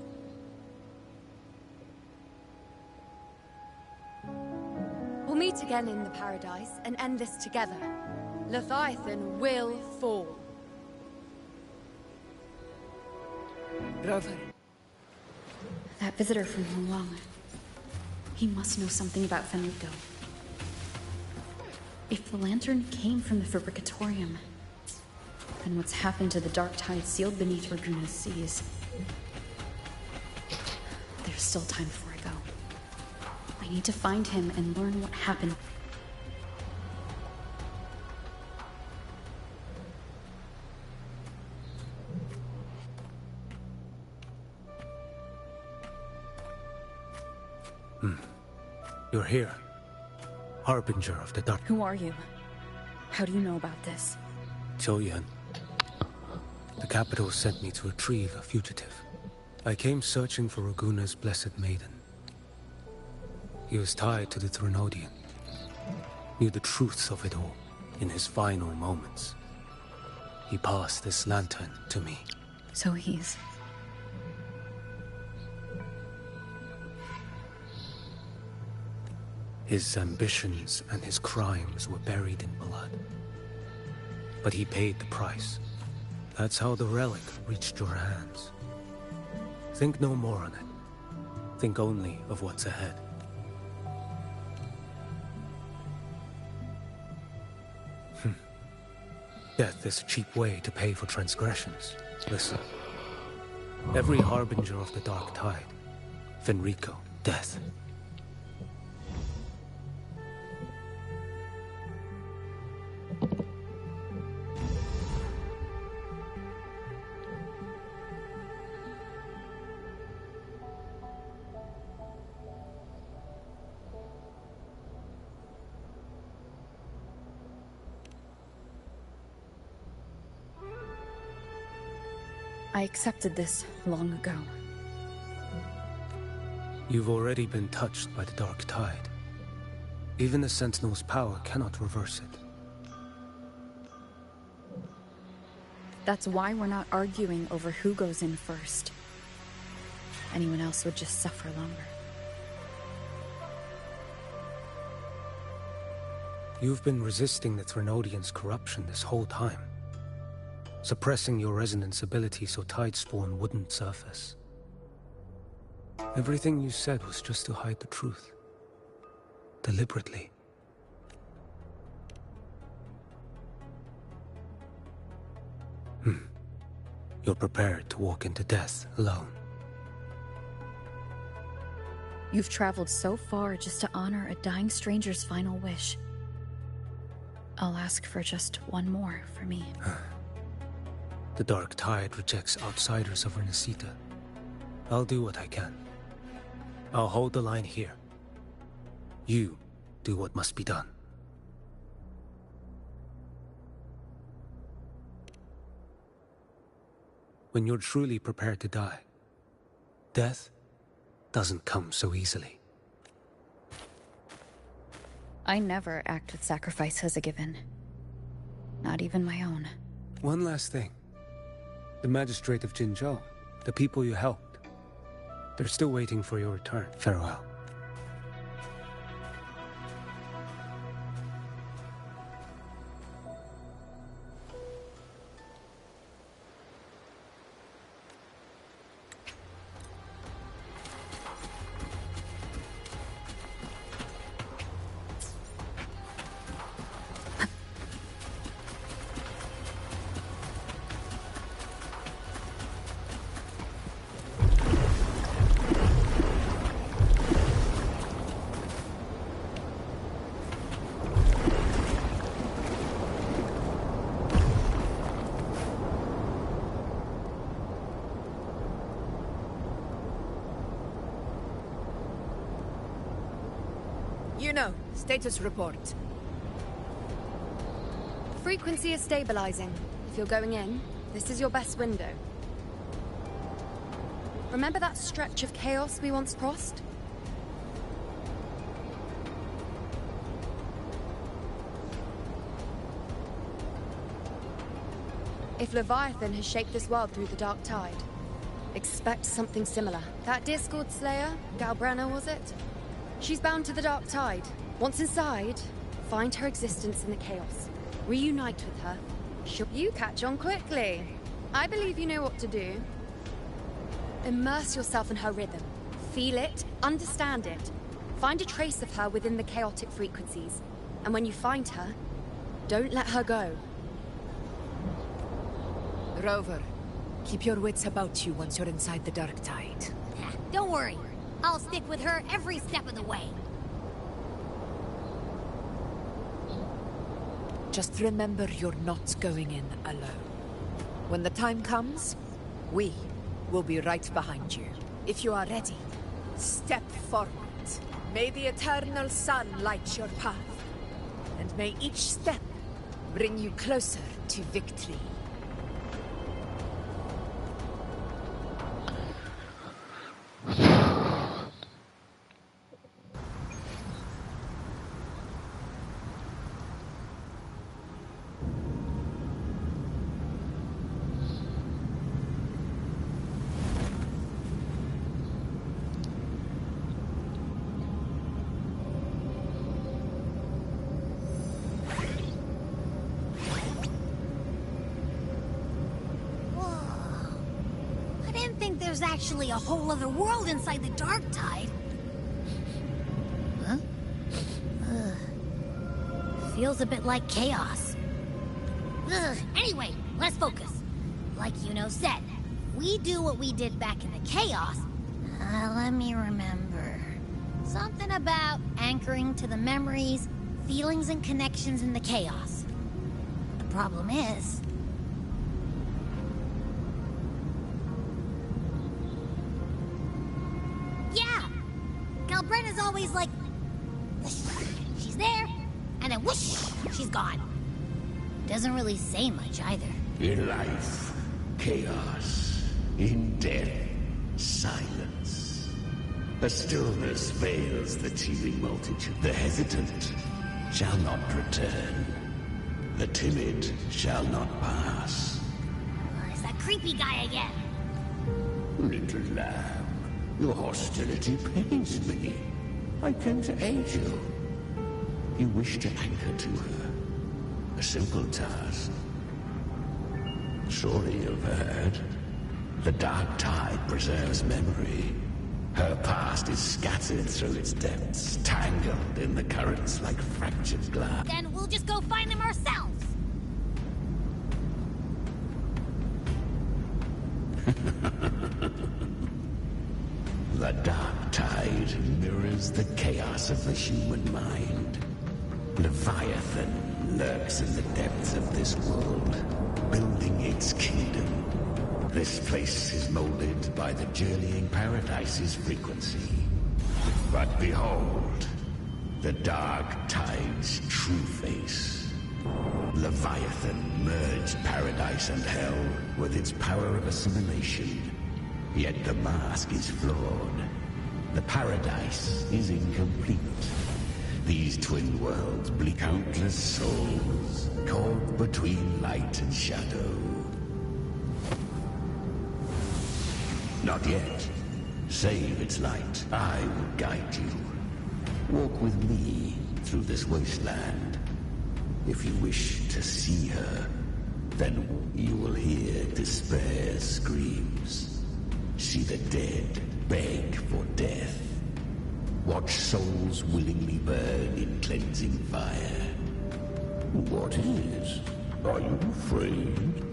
We'll meet again in the paradise and end this together. Leviathan will fall. Rover. That visitor from Huang. He must know something about Fenrico. If the lantern came from the Fabricatorium, then what's happened to the Dark Tide sealed beneath Raguna's seas? There's still time before I go. I need to find him and learn what happened. You're here. Harbinger of the dark. Who are you? How do you know about this? Choyan. The capital sent me to retrieve a fugitive. I came searching for Raguna's blessed maiden. He was tied to the Threnodian. Knew the truths of it all in his final moments. He passed this lantern to me. So he's... His ambitions and his crimes were buried in blood. But he paid the price. That's how the relic reached your hands. Think no more on it. Think only of what's ahead. Death is a cheap way to pay for transgressions. Listen. Every harbinger of the dark tide. Fenrico, death. I accepted this long ago. You've already been touched by the dark tide. Even the Sentinel's power cannot reverse it. That's why we're not arguing over who goes in first. Anyone else would just suffer longer. You've been resisting the Threnodian's corruption this whole time. Suppressing your resonance ability so Tidespawn wouldn't surface. Everything you said was just to hide the truth. Deliberately. You're prepared to walk into death alone. You've traveled so far just to honor a dying stranger's final wish. I'll ask for just one more for me. The dark tide rejects outsiders of Renesita. I'll do what I can. I'll hold the line here. You do what must be done. When you're truly prepared to die, death doesn't come so easily. I never act with sacrifice as a given. Not even my own. One last thing. The magistrate of Jinzhou, the people you helped, they're still waiting for your return. Farewell. You know, status report. Frequency is stabilizing. If you're going in, this is your best window. Remember that stretch of chaos we once crossed? If Leviathan has shaped this world through the dark tide, expect something similar. That Discord Slayer, Galbrenna was it? She's bound to the dark tide. Once inside, find her existence in the chaos. Reunite with her. You catch on quickly. I believe you know what to do. Immerse yourself in her rhythm. Feel it, understand it. Find a trace of her within the chaotic frequencies. And when you find her, don't let her go. Rover, keep your wits about you once you're inside the dark tide. Don't worry. I'll stick with her every step of the way. Just remember you're not going in alone. When the time comes, we will be right behind you. If you are ready, step forward. May the eternal sun light your path, and may each step bring you closer to victory. There's actually a whole other world inside the Dark Tide. Huh? Feels a bit like chaos. Anyway, let's focus. Like said, we do what we did back in the chaos. Let me remember. Something about anchoring to the memories, feelings, and connections in the chaos. The problem is... Brenna's always like, she's there, and then whoosh, she's gone. Doesn't really say much either. In life, chaos. In death, silence. A stillness veils the teeming multitude. The hesitant shall not return. The timid shall not pass. It's that creepy guy again. Little lamb. Your hostility pains me. I came to aid you. You wish to anchor to her. A simple task. Surely you've heard. The Dark Tide preserves memory. Her past is scattered through its depths, tangled in the currents like fractured glass. Then we'll just go find them ourselves. The Dark Tide mirrors the chaos of the human mind. Leviathan lurks in the depths of this world, building its kingdom. This place is molded by the journeying paradise's frequency. But behold, the Dark Tide's true face. Leviathan merged paradise and hell with its power of assimilation. Yet the mask is flawed. The paradise is incomplete. These twin worlds bleed countless souls, caught between light and shadow. Not yet. Save its light. I will guide you. Walk with me through this wasteland. If you wish to see her, then you will hear despair's screams. See the dead beg for death. Watch souls willingly burn in cleansing fire. What is? Are you afraid?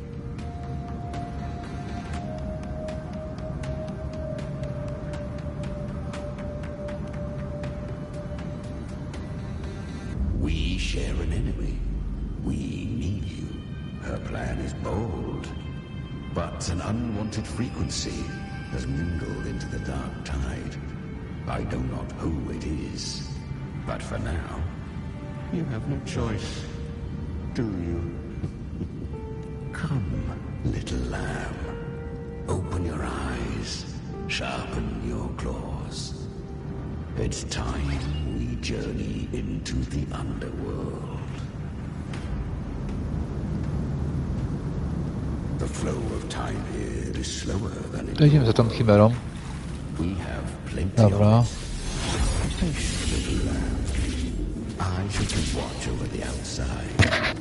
We share an enemy. We need you. Her plan is bold, but an unwanted frequency has mingled into the Dark Tide. I know not who it is, but for now, you have no choice, do you? Come, little lamb. Open your eyes, sharpen your claws. It's time we journey into the underworld. The flow of time here is slower than it Idziemy za tą chimerą. We have plenty Dobra. of patience, little lamb. I shall keep watch over the outside.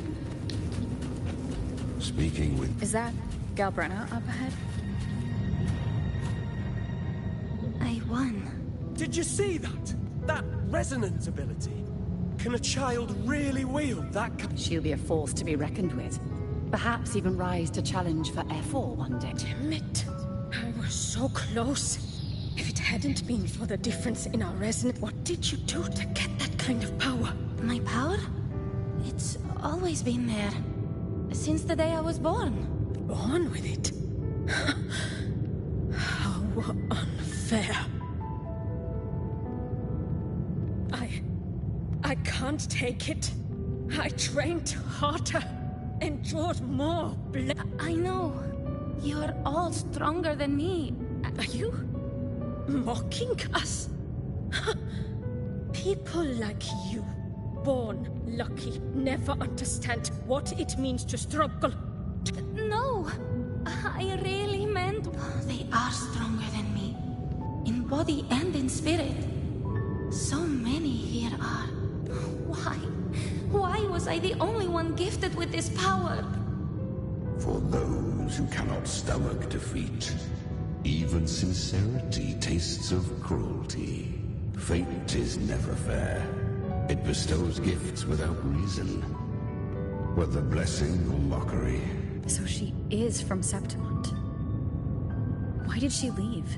Speaking with... Is that Galbrenna up ahead? I won. Did you see that? That resonance ability? Can a child really wield that? She'll be a force to be reckoned with. Perhaps even rise to challenge for F4 one day. Damn it. I was so close. If it hadn't been for the difference in our resonance, what did you do to get that kind of power? My power? It's always been there. Since the day I was born. Born with it? How unfair. can't take it. I trained harder, endured more blood. I know. You're all stronger than me. Are you mocking us? People like you, born lucky, never understand what it means to struggle. No, I really meant they are stronger than me, in body and in spirit. So many here are. Why was I the only one gifted with this power? For those who cannot stomach defeat, even sincerity tastes of cruelty. Fate is never fair. It bestows gifts without reason, whether blessing or mockery. So she is from Septimont. Why did she leave?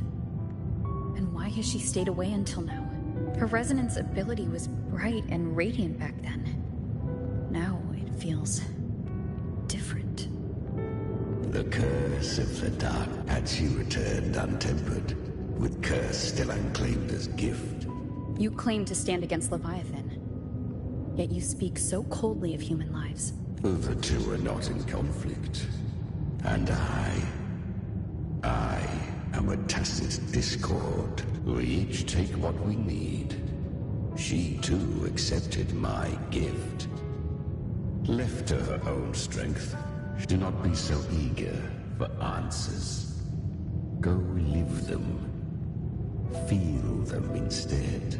And why has she stayed away until now? Her resonance ability was bright and radiant back then. Now it feels different. The curse of the dark had she returned untempered, with curse still unclaimed as gift. You claim to stand against Leviathan, yet you speak so coldly of human lives. The two are not in conflict. And I am a tacit discord. We each take what we need. She too accepted my gift. Left to her own strength, do not be so eager for answers. Go live them. Feel them instead.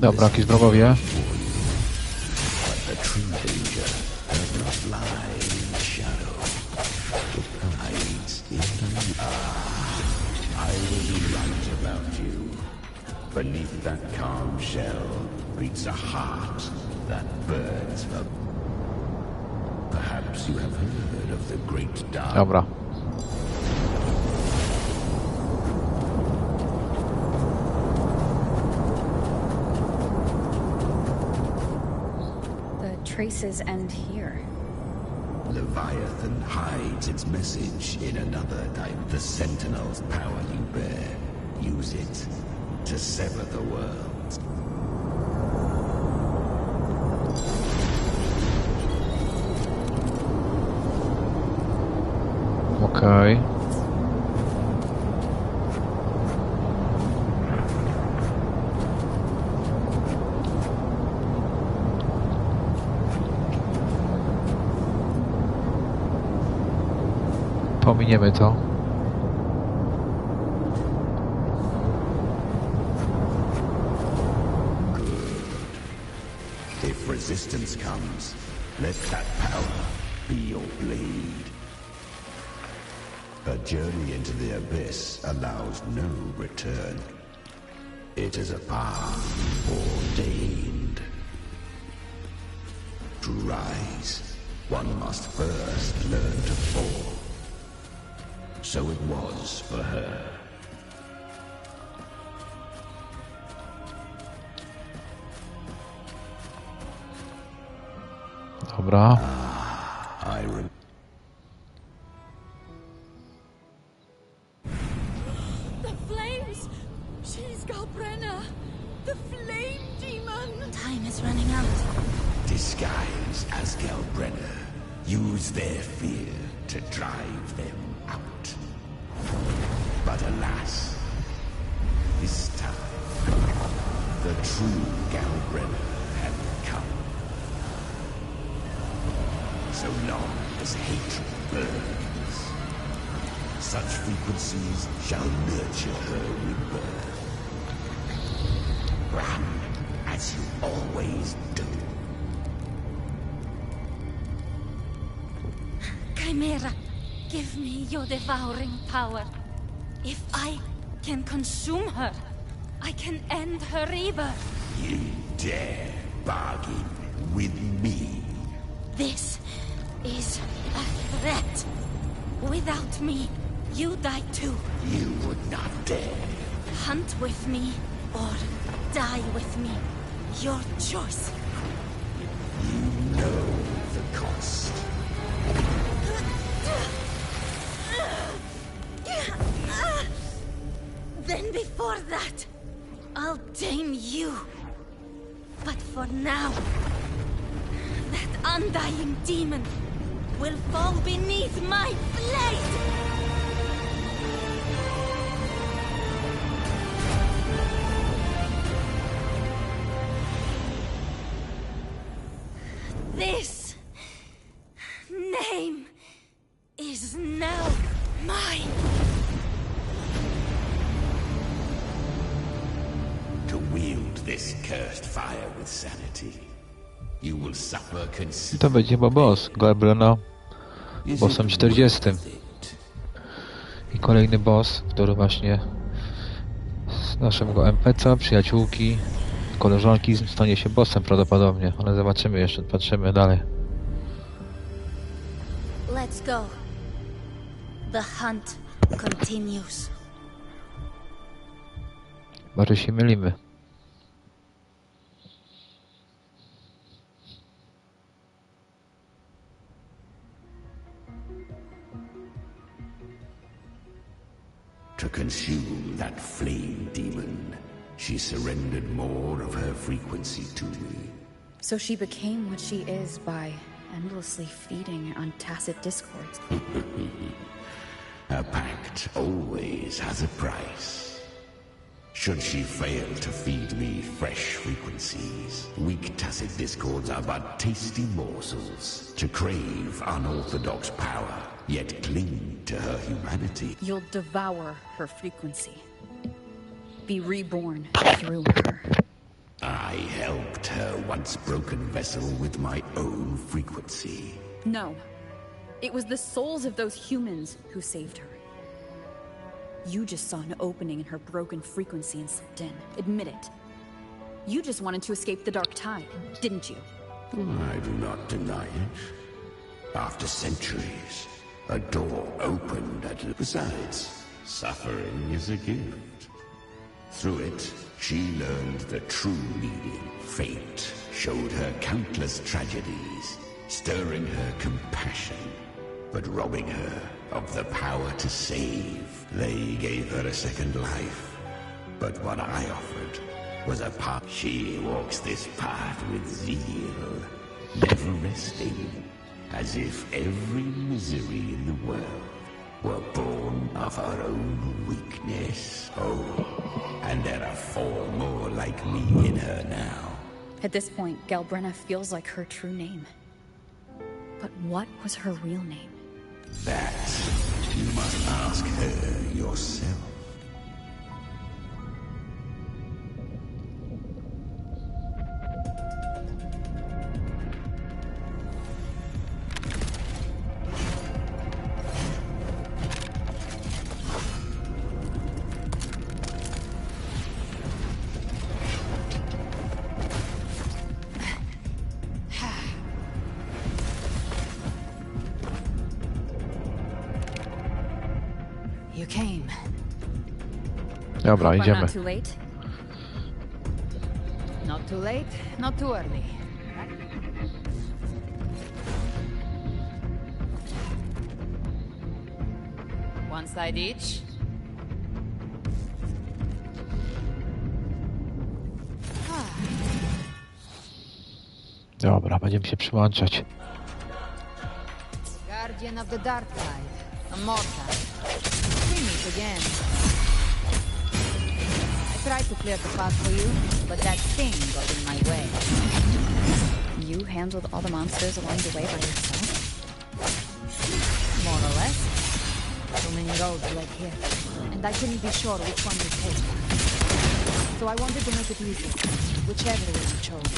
Dobra, jakieś wrogowie. Beneath that calm shell beats a heart that burns for... Perhaps you have heard of the great dark... Dobra. The traces end here. Leviathan hides its message in another time. The Sentinel's power you bear. Use it to sever the world. Okej. Pominiemy to. If resistance comes, let that power be your blade. A journey into the abyss allows no return. It is a path ordained. To rise, one must first learn to fall. So it was for her. Dobra. The flames! She's Galbrenna! The flame demon! Time is running out. Disguised as Galbrenna, use their fear to drive them out. But alas, this time, the true Galbrenna had come. So long as hatred burns, such frequencies shall nurture her rebirth. Run as you always do. Chimera, give me your devouring power. If I can consume her, I can end her rebirth. You dare bargain with me? This is a threat. Without me, you die too. You would not dare. Hunt with me, or die with me. Your choice. You know the cost. Then before that, I'll tame you. But for now, that undying demon will fall beneath my blade! This name is now mine. To wield this cursed fire with sanity, you will suffer To będzie chyba boss Gabriela, bossem 40. I kolejny boss, który właśnie z naszego NPC-a, przyjaciółki, koleżanki stanie się bossem prawdopodobnie, ale zobaczymy jeszcze, patrzymy dalej. Let's go. The hunt continues. Bardzo się mylimy. To consume that flame demon, she surrendered more of her frequency to me. So she became what she is by endlessly feeding on tacit discords. A pact always has a price. Should she fail to feed me fresh frequencies, weak tacit discords are but tasty morsels to crave unorthodox power, yet cling to her humanity. You'll devour her frequency. Be reborn through her. I helped her once broken vessel with my own frequency. No. It was the souls of those humans who saved her. You just saw an opening in her broken frequency and slipped in. Admit it. You just wanted to escape the dark tide, didn't you? I do not deny it. After centuries, a door opened at... Besides, suffering is a gift. Through it, she learned the true meaning. Fate showed her countless tragedies, stirring her compassion, but robbing her of the power to save. They gave her a second life, but what I offered was a path. She walks this path with zeal, never resting, as if every misery in the world were born of her own weakness. Oh, and there are 4 more like me in her now. At this point, Galbrenna feels like her true name. But what was her real name? That you must ask her yourself. You came. Dobra, Hope I'm idziemy. not too late. Not too late, not too early. One side each. Dobra, będziemy się przyłączać. Guardian of the dark tide, a mortal. We meet again. I tried to clear the path for you, but that thing got in my way. You handled all the monsters along the way by yourself? More or less. Too many roads led here, and I couldn't be sure which one would take. So I wanted to make it easy, whichever way you chose.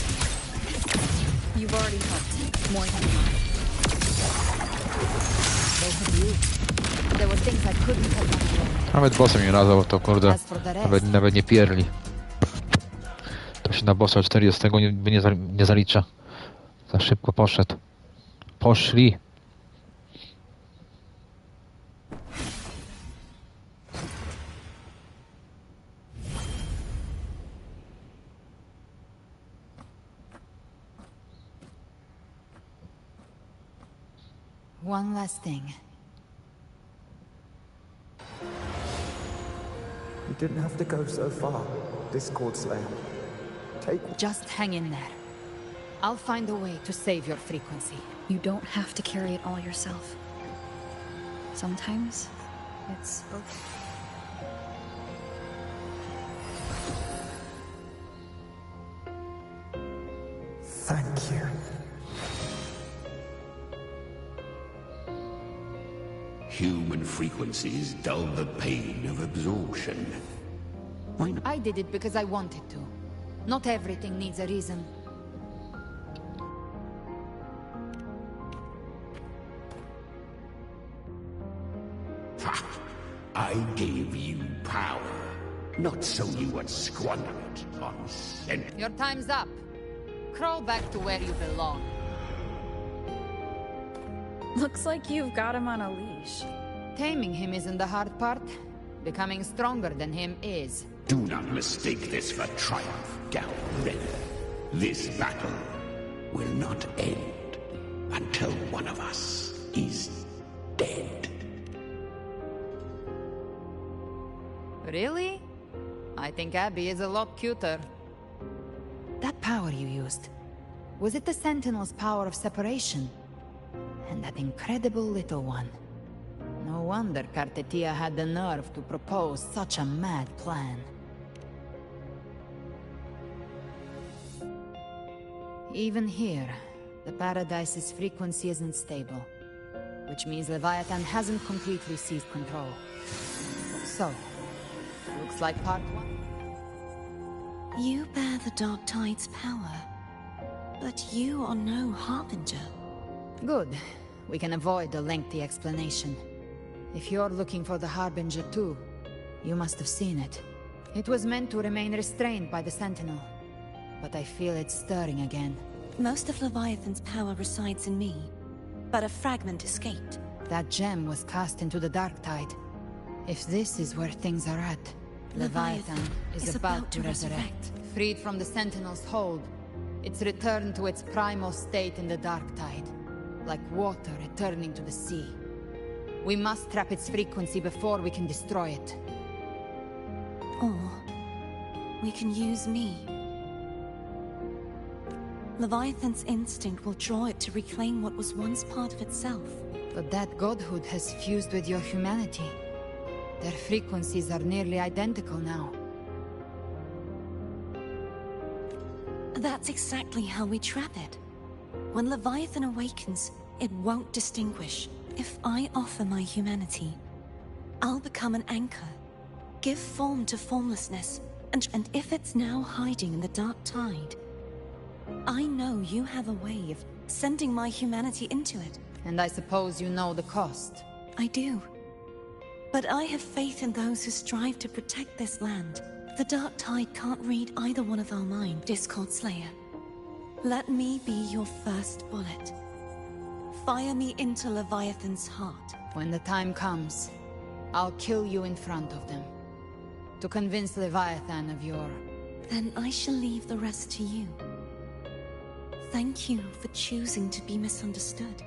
You've already helped, more than enough. Both of you. There were things I couldn't have done alone. Nawet bossem nie nazwał, to kurde, nawet nie pierli. To się na bossa 40 nie zalicza. Za szybko poszedł. Poszli. one last thing. You didn't have to go so far, Discord Slayer. Just hang in there. I'll find a way to save your frequency. You don't have to carry it all yourself. Sometimes, it's okay. Thank you. Human frequencies dull the pain of absorption. I did it because I wanted to. Not everything needs a reason. I gave you power, not so you would squander it on Your time's up. Crawl back to where you belong. Looks like you've got him on a leash. Taming him isn't the hard part. Becoming stronger than him is. Do not mistake this for triumph, Gal Red. This battle will not end until one of us is dead. Really? I think Abby is a lot cuter. That power you used, was it the Sentinel's power of separation? And that incredible little one. No wonder Cartetia had the nerve to propose such a mad plan. Even here, the Paradise's frequency isn't stable, which means Leviathan hasn't completely seized control. So, looks like part 1. You bear the Dark Tide's power, but you are no harbinger. Good. We can avoid a lengthy explanation. If you're looking for the Harbinger too, you must have seen it. It was meant to remain restrained by the Sentinel, but I feel it's stirring again. Most of Leviathan's power resides in me, but a fragment escaped. That gem was cast into the Dark Tide. If this is where things are at, Leviathan is about to resurrect. Freed from the Sentinel's hold, it's returned to its primal state in the Dark Tide, like water returning to the sea. We must trap its frequency before we can destroy it. Or we can use me. Leviathan's instinct will draw it to reclaim what was once part of itself. But that godhood has fused with your humanity. Their frequencies are nearly identical now. That's exactly how we trap it. When Leviathan awakens, it won't distinguish. If I offer my humanity, I'll become an anchor, give form to formlessness, and if it's now hiding in the Dark Tide, I know you have a way of sending my humanity into it. And I suppose you know the cost. I do. But I have faith in those who strive to protect this land. The Dark Tide can't read either one of our minds, Discord Slayer. Let me be your first bullet. Fire me into Leviathan's heart. When the time comes, I'll kill you in front of them. To convince Leviathan of your... Then I shall leave the rest to you. Thank you for choosing to be misunderstood.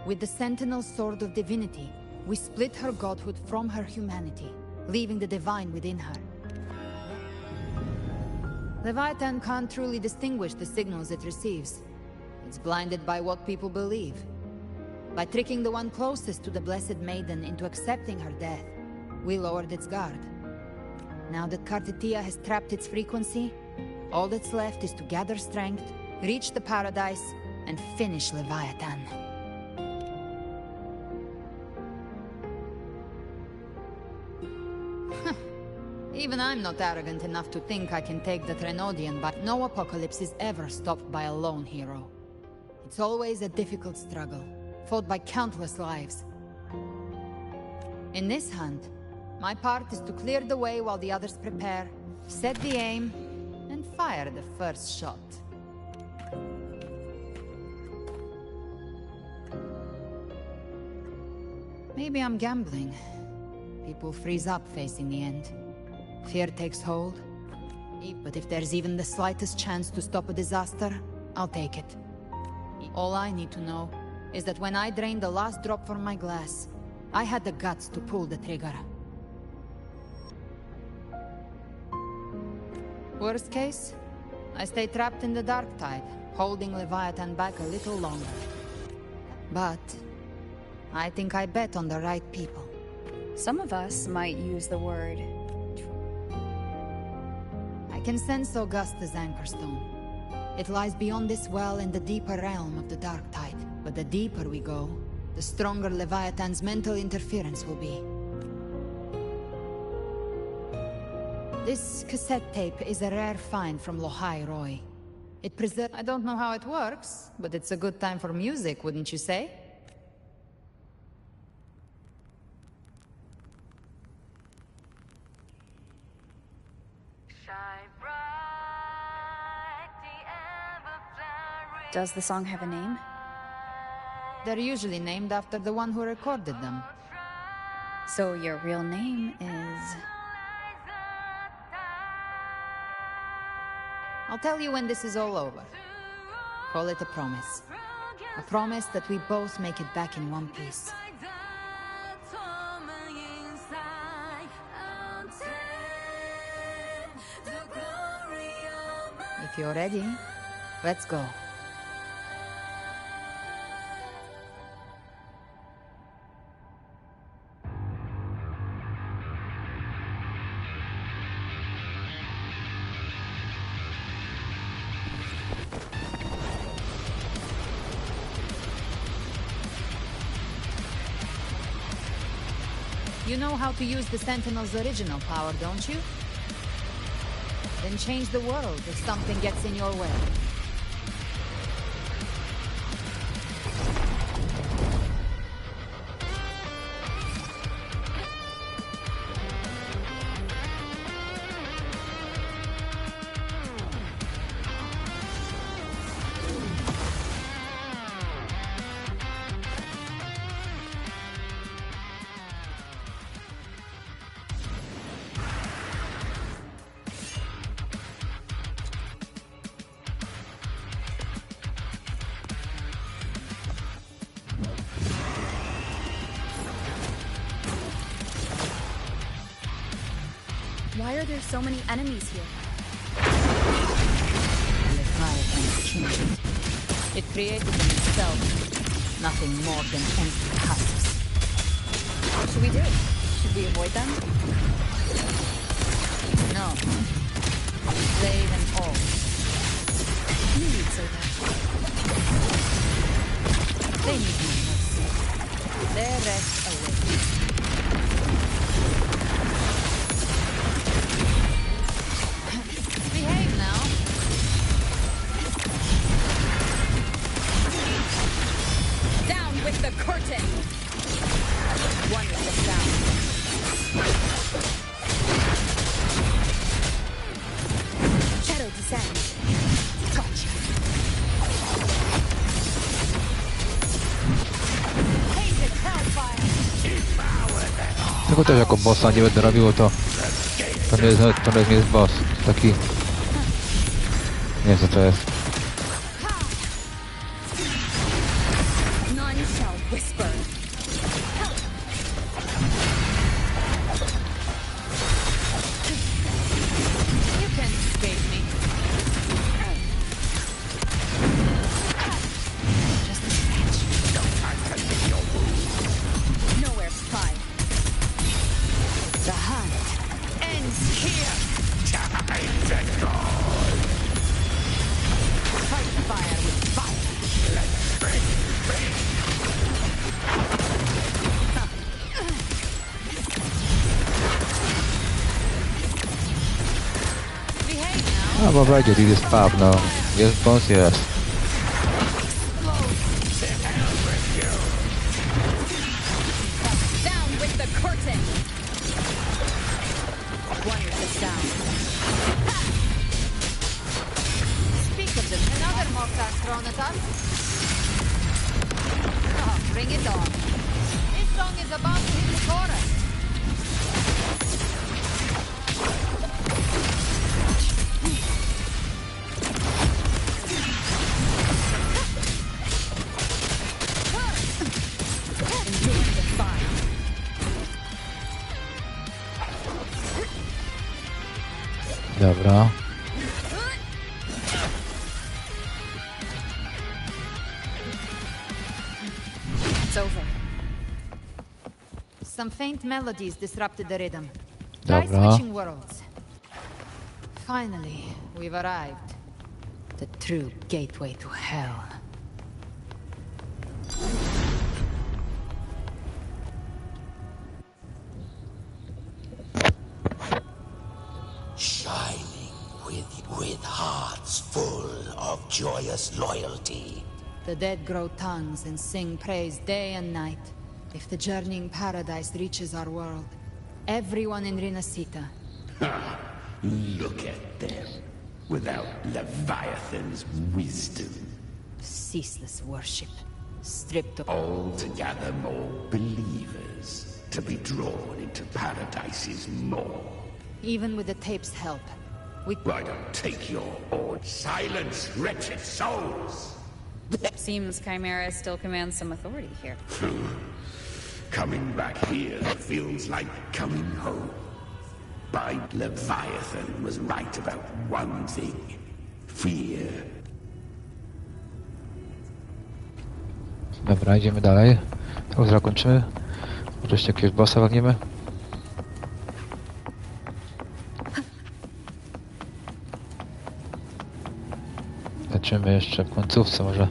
With the Sentinel's Sword of Divinity, we split her godhood from her humanity, leaving the divine within her. Leviathan can't truly distinguish the signals it receives. It's blinded by what people believe. By tricking the one closest to the Blessed Maiden into accepting her death, we lowered its guard. Now that Cartetia has trapped its frequency, all that's left is to gather strength, reach the Paradise, and finish Leviathan. Even I'm not arrogant enough to think I can take the Threnodian, but no apocalypse is ever stopped by a lone hero. It's always a difficult struggle, fought by countless lives. In this hunt, my part is to clear the way while the others prepare, set the aim, and fire the first shot. Maybe I'm gambling. People freeze up facing the end. Fear takes hold. But if there's even the slightest chance to stop a disaster, I'll take it. All I need to know is that when I drained the last drop from my glass, I had the guts to pull the trigger. Worst case, I stay trapped in the dark tide, holding Leviathan back a little longer. But I think I bet on the right people. Some of us might use the word... I can sense Augusta's anchorstone. It lies beyond this well in the deeper realm of the dark tide. But the deeper we go, the stronger Leviathan's mental interference will be. This cassette tape is a rare find from Lohai Roy. It preserves... I don't know how it works, but it's a good time for music, wouldn't you say? Does the song have a name? They're usually named after the one who recorded them. So your real name is... I'll tell you when this is all over. Call it a promise. A promise that we both make it back in one piece. If you're ready, let's go. You know how to use the Sentinel's original power, don't you? Then change the world if something gets in your way. Why are there so many enemies here? Leviathan's kingdom. It created them itself. Nothing more than empty husks. What should we do? Should we avoid them? No. Slay them all. You need so that. They need no mercy. Their rest awaits. Behave now. Down with the curtain! One with the sound. Shadow descends. Gotcha. Painted hellfire. Tego też jako bossa nie będę robił, to nie jest boss. Taki... Nie wiem co to jest. None shall whisper. You can't escape me. Just a scratch. Nowhere to hide. The hunt ends here. Fight fire with fire. Behave now. A bo wejdzie, jest pub, no. Jest boss, jest. Down with the curtain. One with the sound. Speak of them, another mortar thrown at us. Oh, bring it on. This song is about to hit the chorus. Dobra. It's over. Some faint melodies disrupted the rhythm. Try Dobra. switching worlds. Finally, we've arrived. The true gateway to hell. Shining with hearts full of joyous loyalty. The dead grow tongues and sing praise day and night. If the journeying paradise reaches our world, everyone in Rinasita. Look at them. Without Leviathan's wisdom. Ceaseless worship, stripped of All to gather more believers, to be drawn into paradise's maw. Even with the tape's help, I don't take your own silence, wretched souls! Seems Chimera still commands some authority here. Coming back here feels like coming home. By Leviathan was right about one thing. Fear. Dobra, idziemy dalej. To zakończymy. Może jeszcze jakiegoś bossa walniemy. Zobaczymy jeszcze w końcówce może.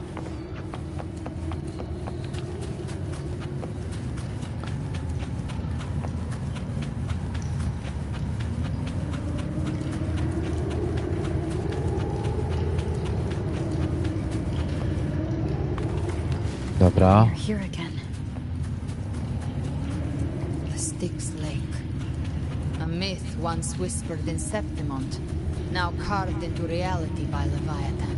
Dobra. Here again. The Styx Lake. A myth once whispered in Septimont, now carved into reality by Leviathan.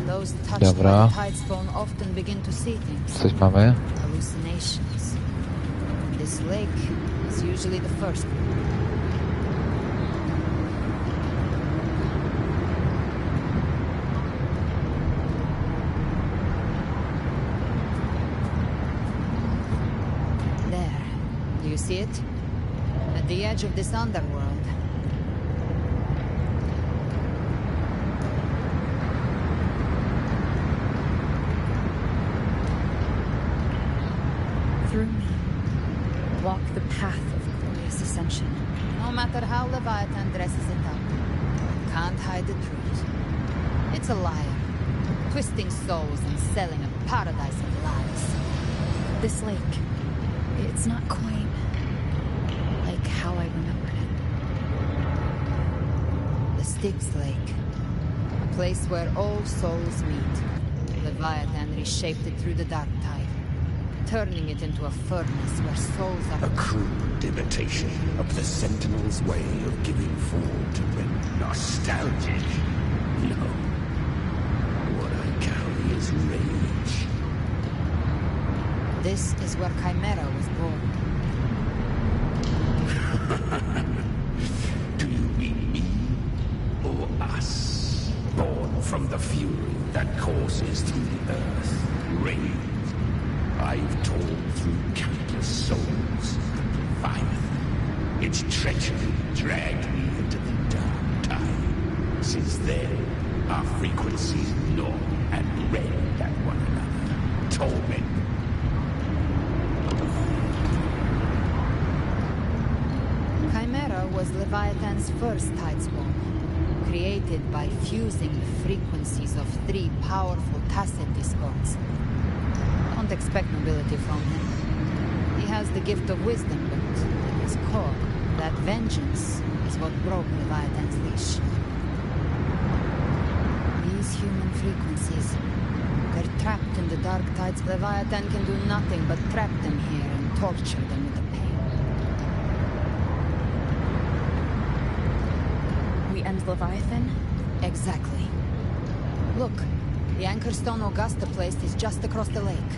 Those touched by the Tidespawn often begin to see things. Coś mamy. Hallucinations. This lake is usually the first. You see it? At the edge of this underworld. Through me, walk the path of glorious ascension. No matter how Leviathan dresses it up, can't hide the truth. It's a liar, twisting souls and selling a paradise of lies. This lake, it's not quite like how I remembered it. The Styx Lake. A place where all souls meet. Leviathan reshaped it through the dark tide, turning it into a furnace where souls are... A crude imitation of the Sentinel's way of giving form to when nostalgic. No. What I carry is rage. This is where Chimera was born. Do you mean me or us? Born from the fury that courses through the earth. Rage. I've torn through countless souls. Leviathan. Its treachery dragged me into the dark tide. Since then, our frequencies gnaw and rend at one another. Torment. Chimera was Leviathan's first Tidespawn, created by fusing the frequencies of 3 powerful tacit discords. Don't expect nobility from him. He has the gift of wisdom, but at his core, that vengeance is what broke Leviathan's leash. These human frequencies, they're trapped in the dark tides. Leviathan can do nothing but trap them here and torture them with the pain. And Leviathan? Exactly. Look, the Anchorstone Augusta place is just across the lake.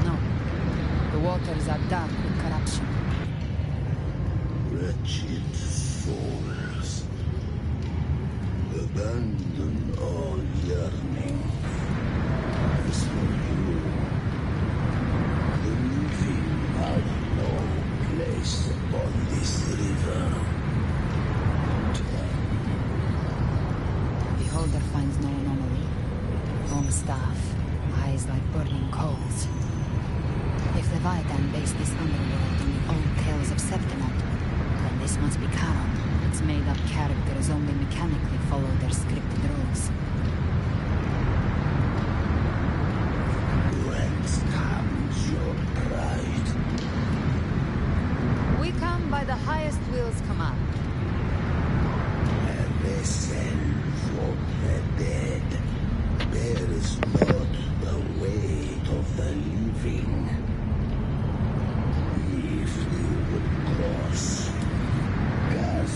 No, the waters are dark with corruption. Wretched souls, abandon all yearning. As for you, the living have no place upon this river. staff, eyes like burning coals. If Leviathan based this underworld on the old tales of Septimon, then this must be Charon. Its made-up characters only mechanically follow their scripted rules. Whence comes your pride? We come by the highest will's command. Listen for the dead. There is not the weight of the living. If you would cross, pass.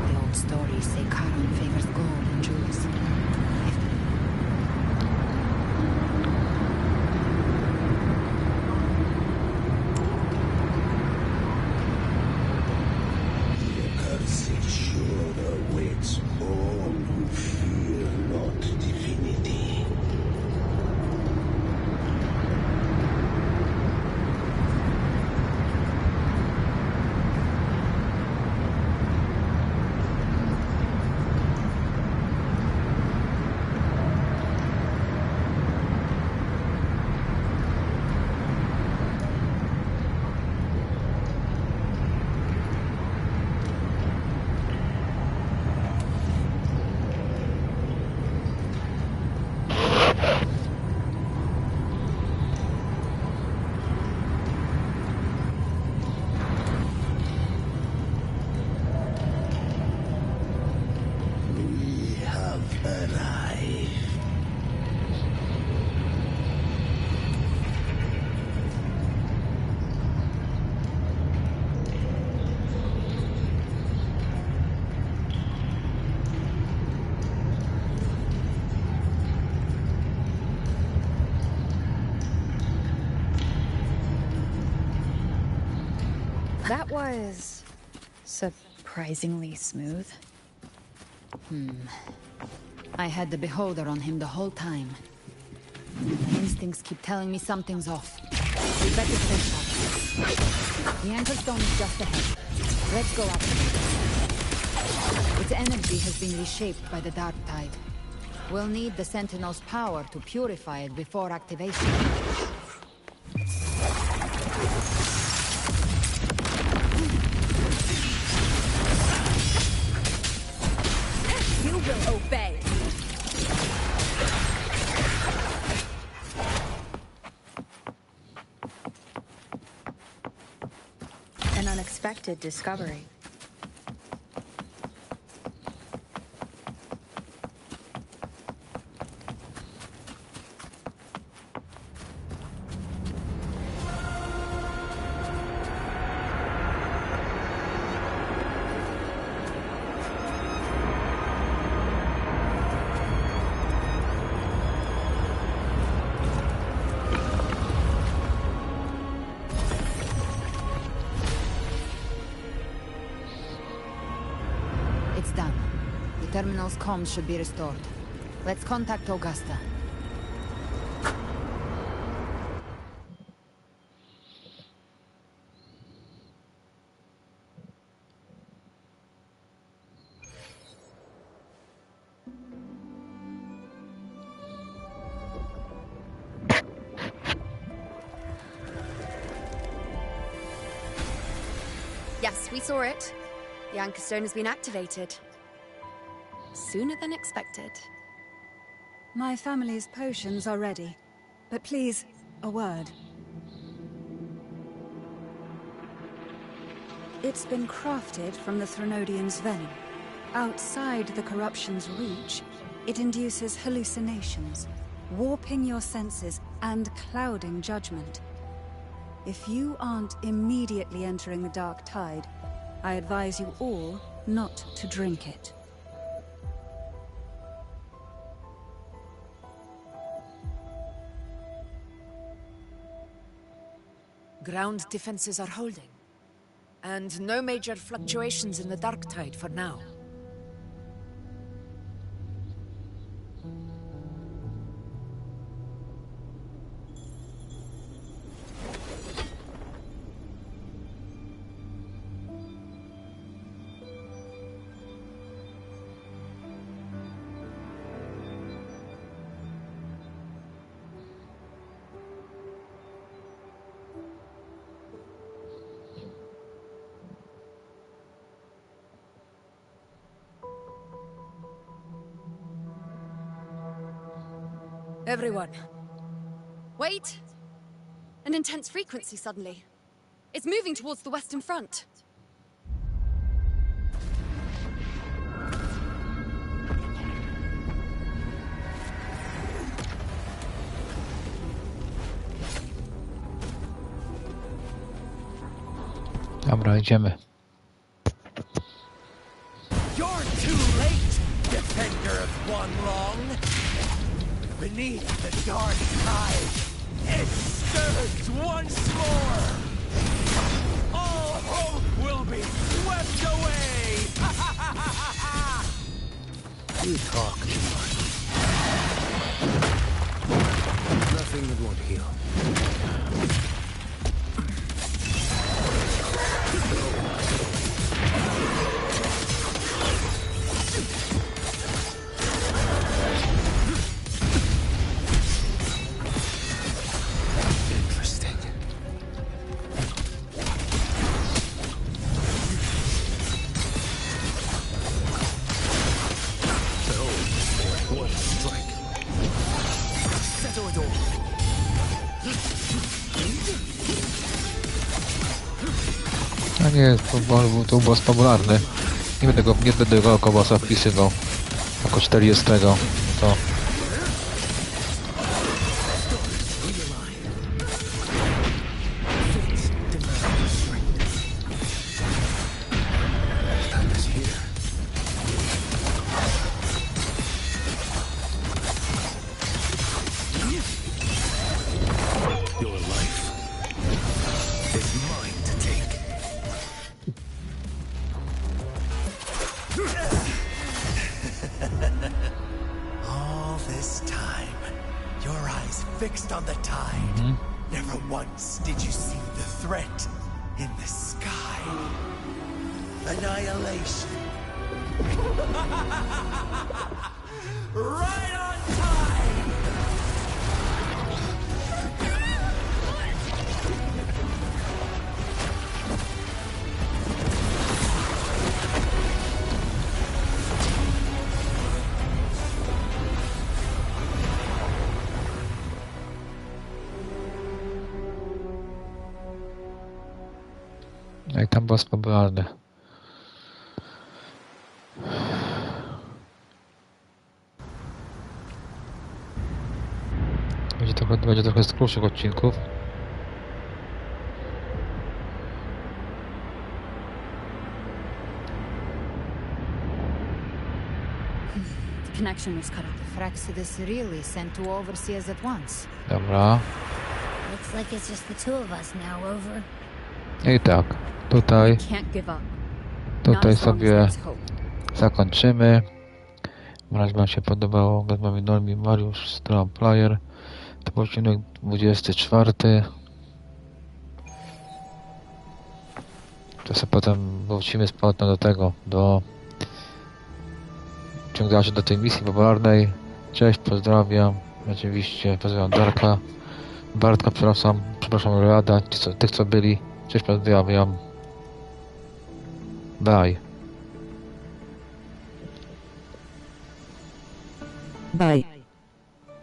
The old stories say Charon favors gold and jewels. Awaits all who fear not divinity. That was surprisingly smooth. I had the beholder on him the whole time. My instincts keep telling me something's off. We better finish up. The anchor stone is just ahead. Let's go up. Its energy has been reshaped by the dark tide. We'll need the Sentinel's power to purify it before activation. You will obey. An unexpected discovery. Terminal's comms should be restored. Let's contact Augusta. Yes, we saw it. The anchor stone has been activated. Sooner than expected. My family's potions are ready. But please, a word. It's been crafted from the Threnodian's venom. Outside the corruption's reach, it induces hallucinations, warping your senses and clouding judgment. If you aren't immediately entering the dark tide, I advise you all not to drink it. Ground defenses are holding. And no major fluctuations in the dark tide for now. Everyone. Wait! An intense frequency suddenly. It's moving towards the Western Front. Dobra, idziemy. You're too late, defender of one long. Beneath the dark tide, it stirs once more. All hope will be swept away. You talk too much. Nothing that won't heal. A nie, to boss popularny. Nie będę go jako bossa wpisywał. Jako 40. To. All this time, your eyes fixed on the tide. Never once did you see the threat in the sky. Annihilation. Right on time! No i tam boss popularny. Będzie trochę z krótszych odcinków. The connection was cut off. The Fraxidus really sent two overseers at once. Dobra. Looks like it's just the two of us now, over. I tak, tutaj sobie zakończymy. Mam nadzieję, że wam się podobało. Oglądamy Normi Mariusz Stream Player. To był odcinek 24. To sobie potem wrócimy z powrotem do tego, do ciągnęła się do tej misji popularnej. Cześć, pozdrawiam. Oczywiście pozdrawiam Bartka, przepraszam Rada, tych co byli. Cześć, pozdrawiam. Bye. Bye.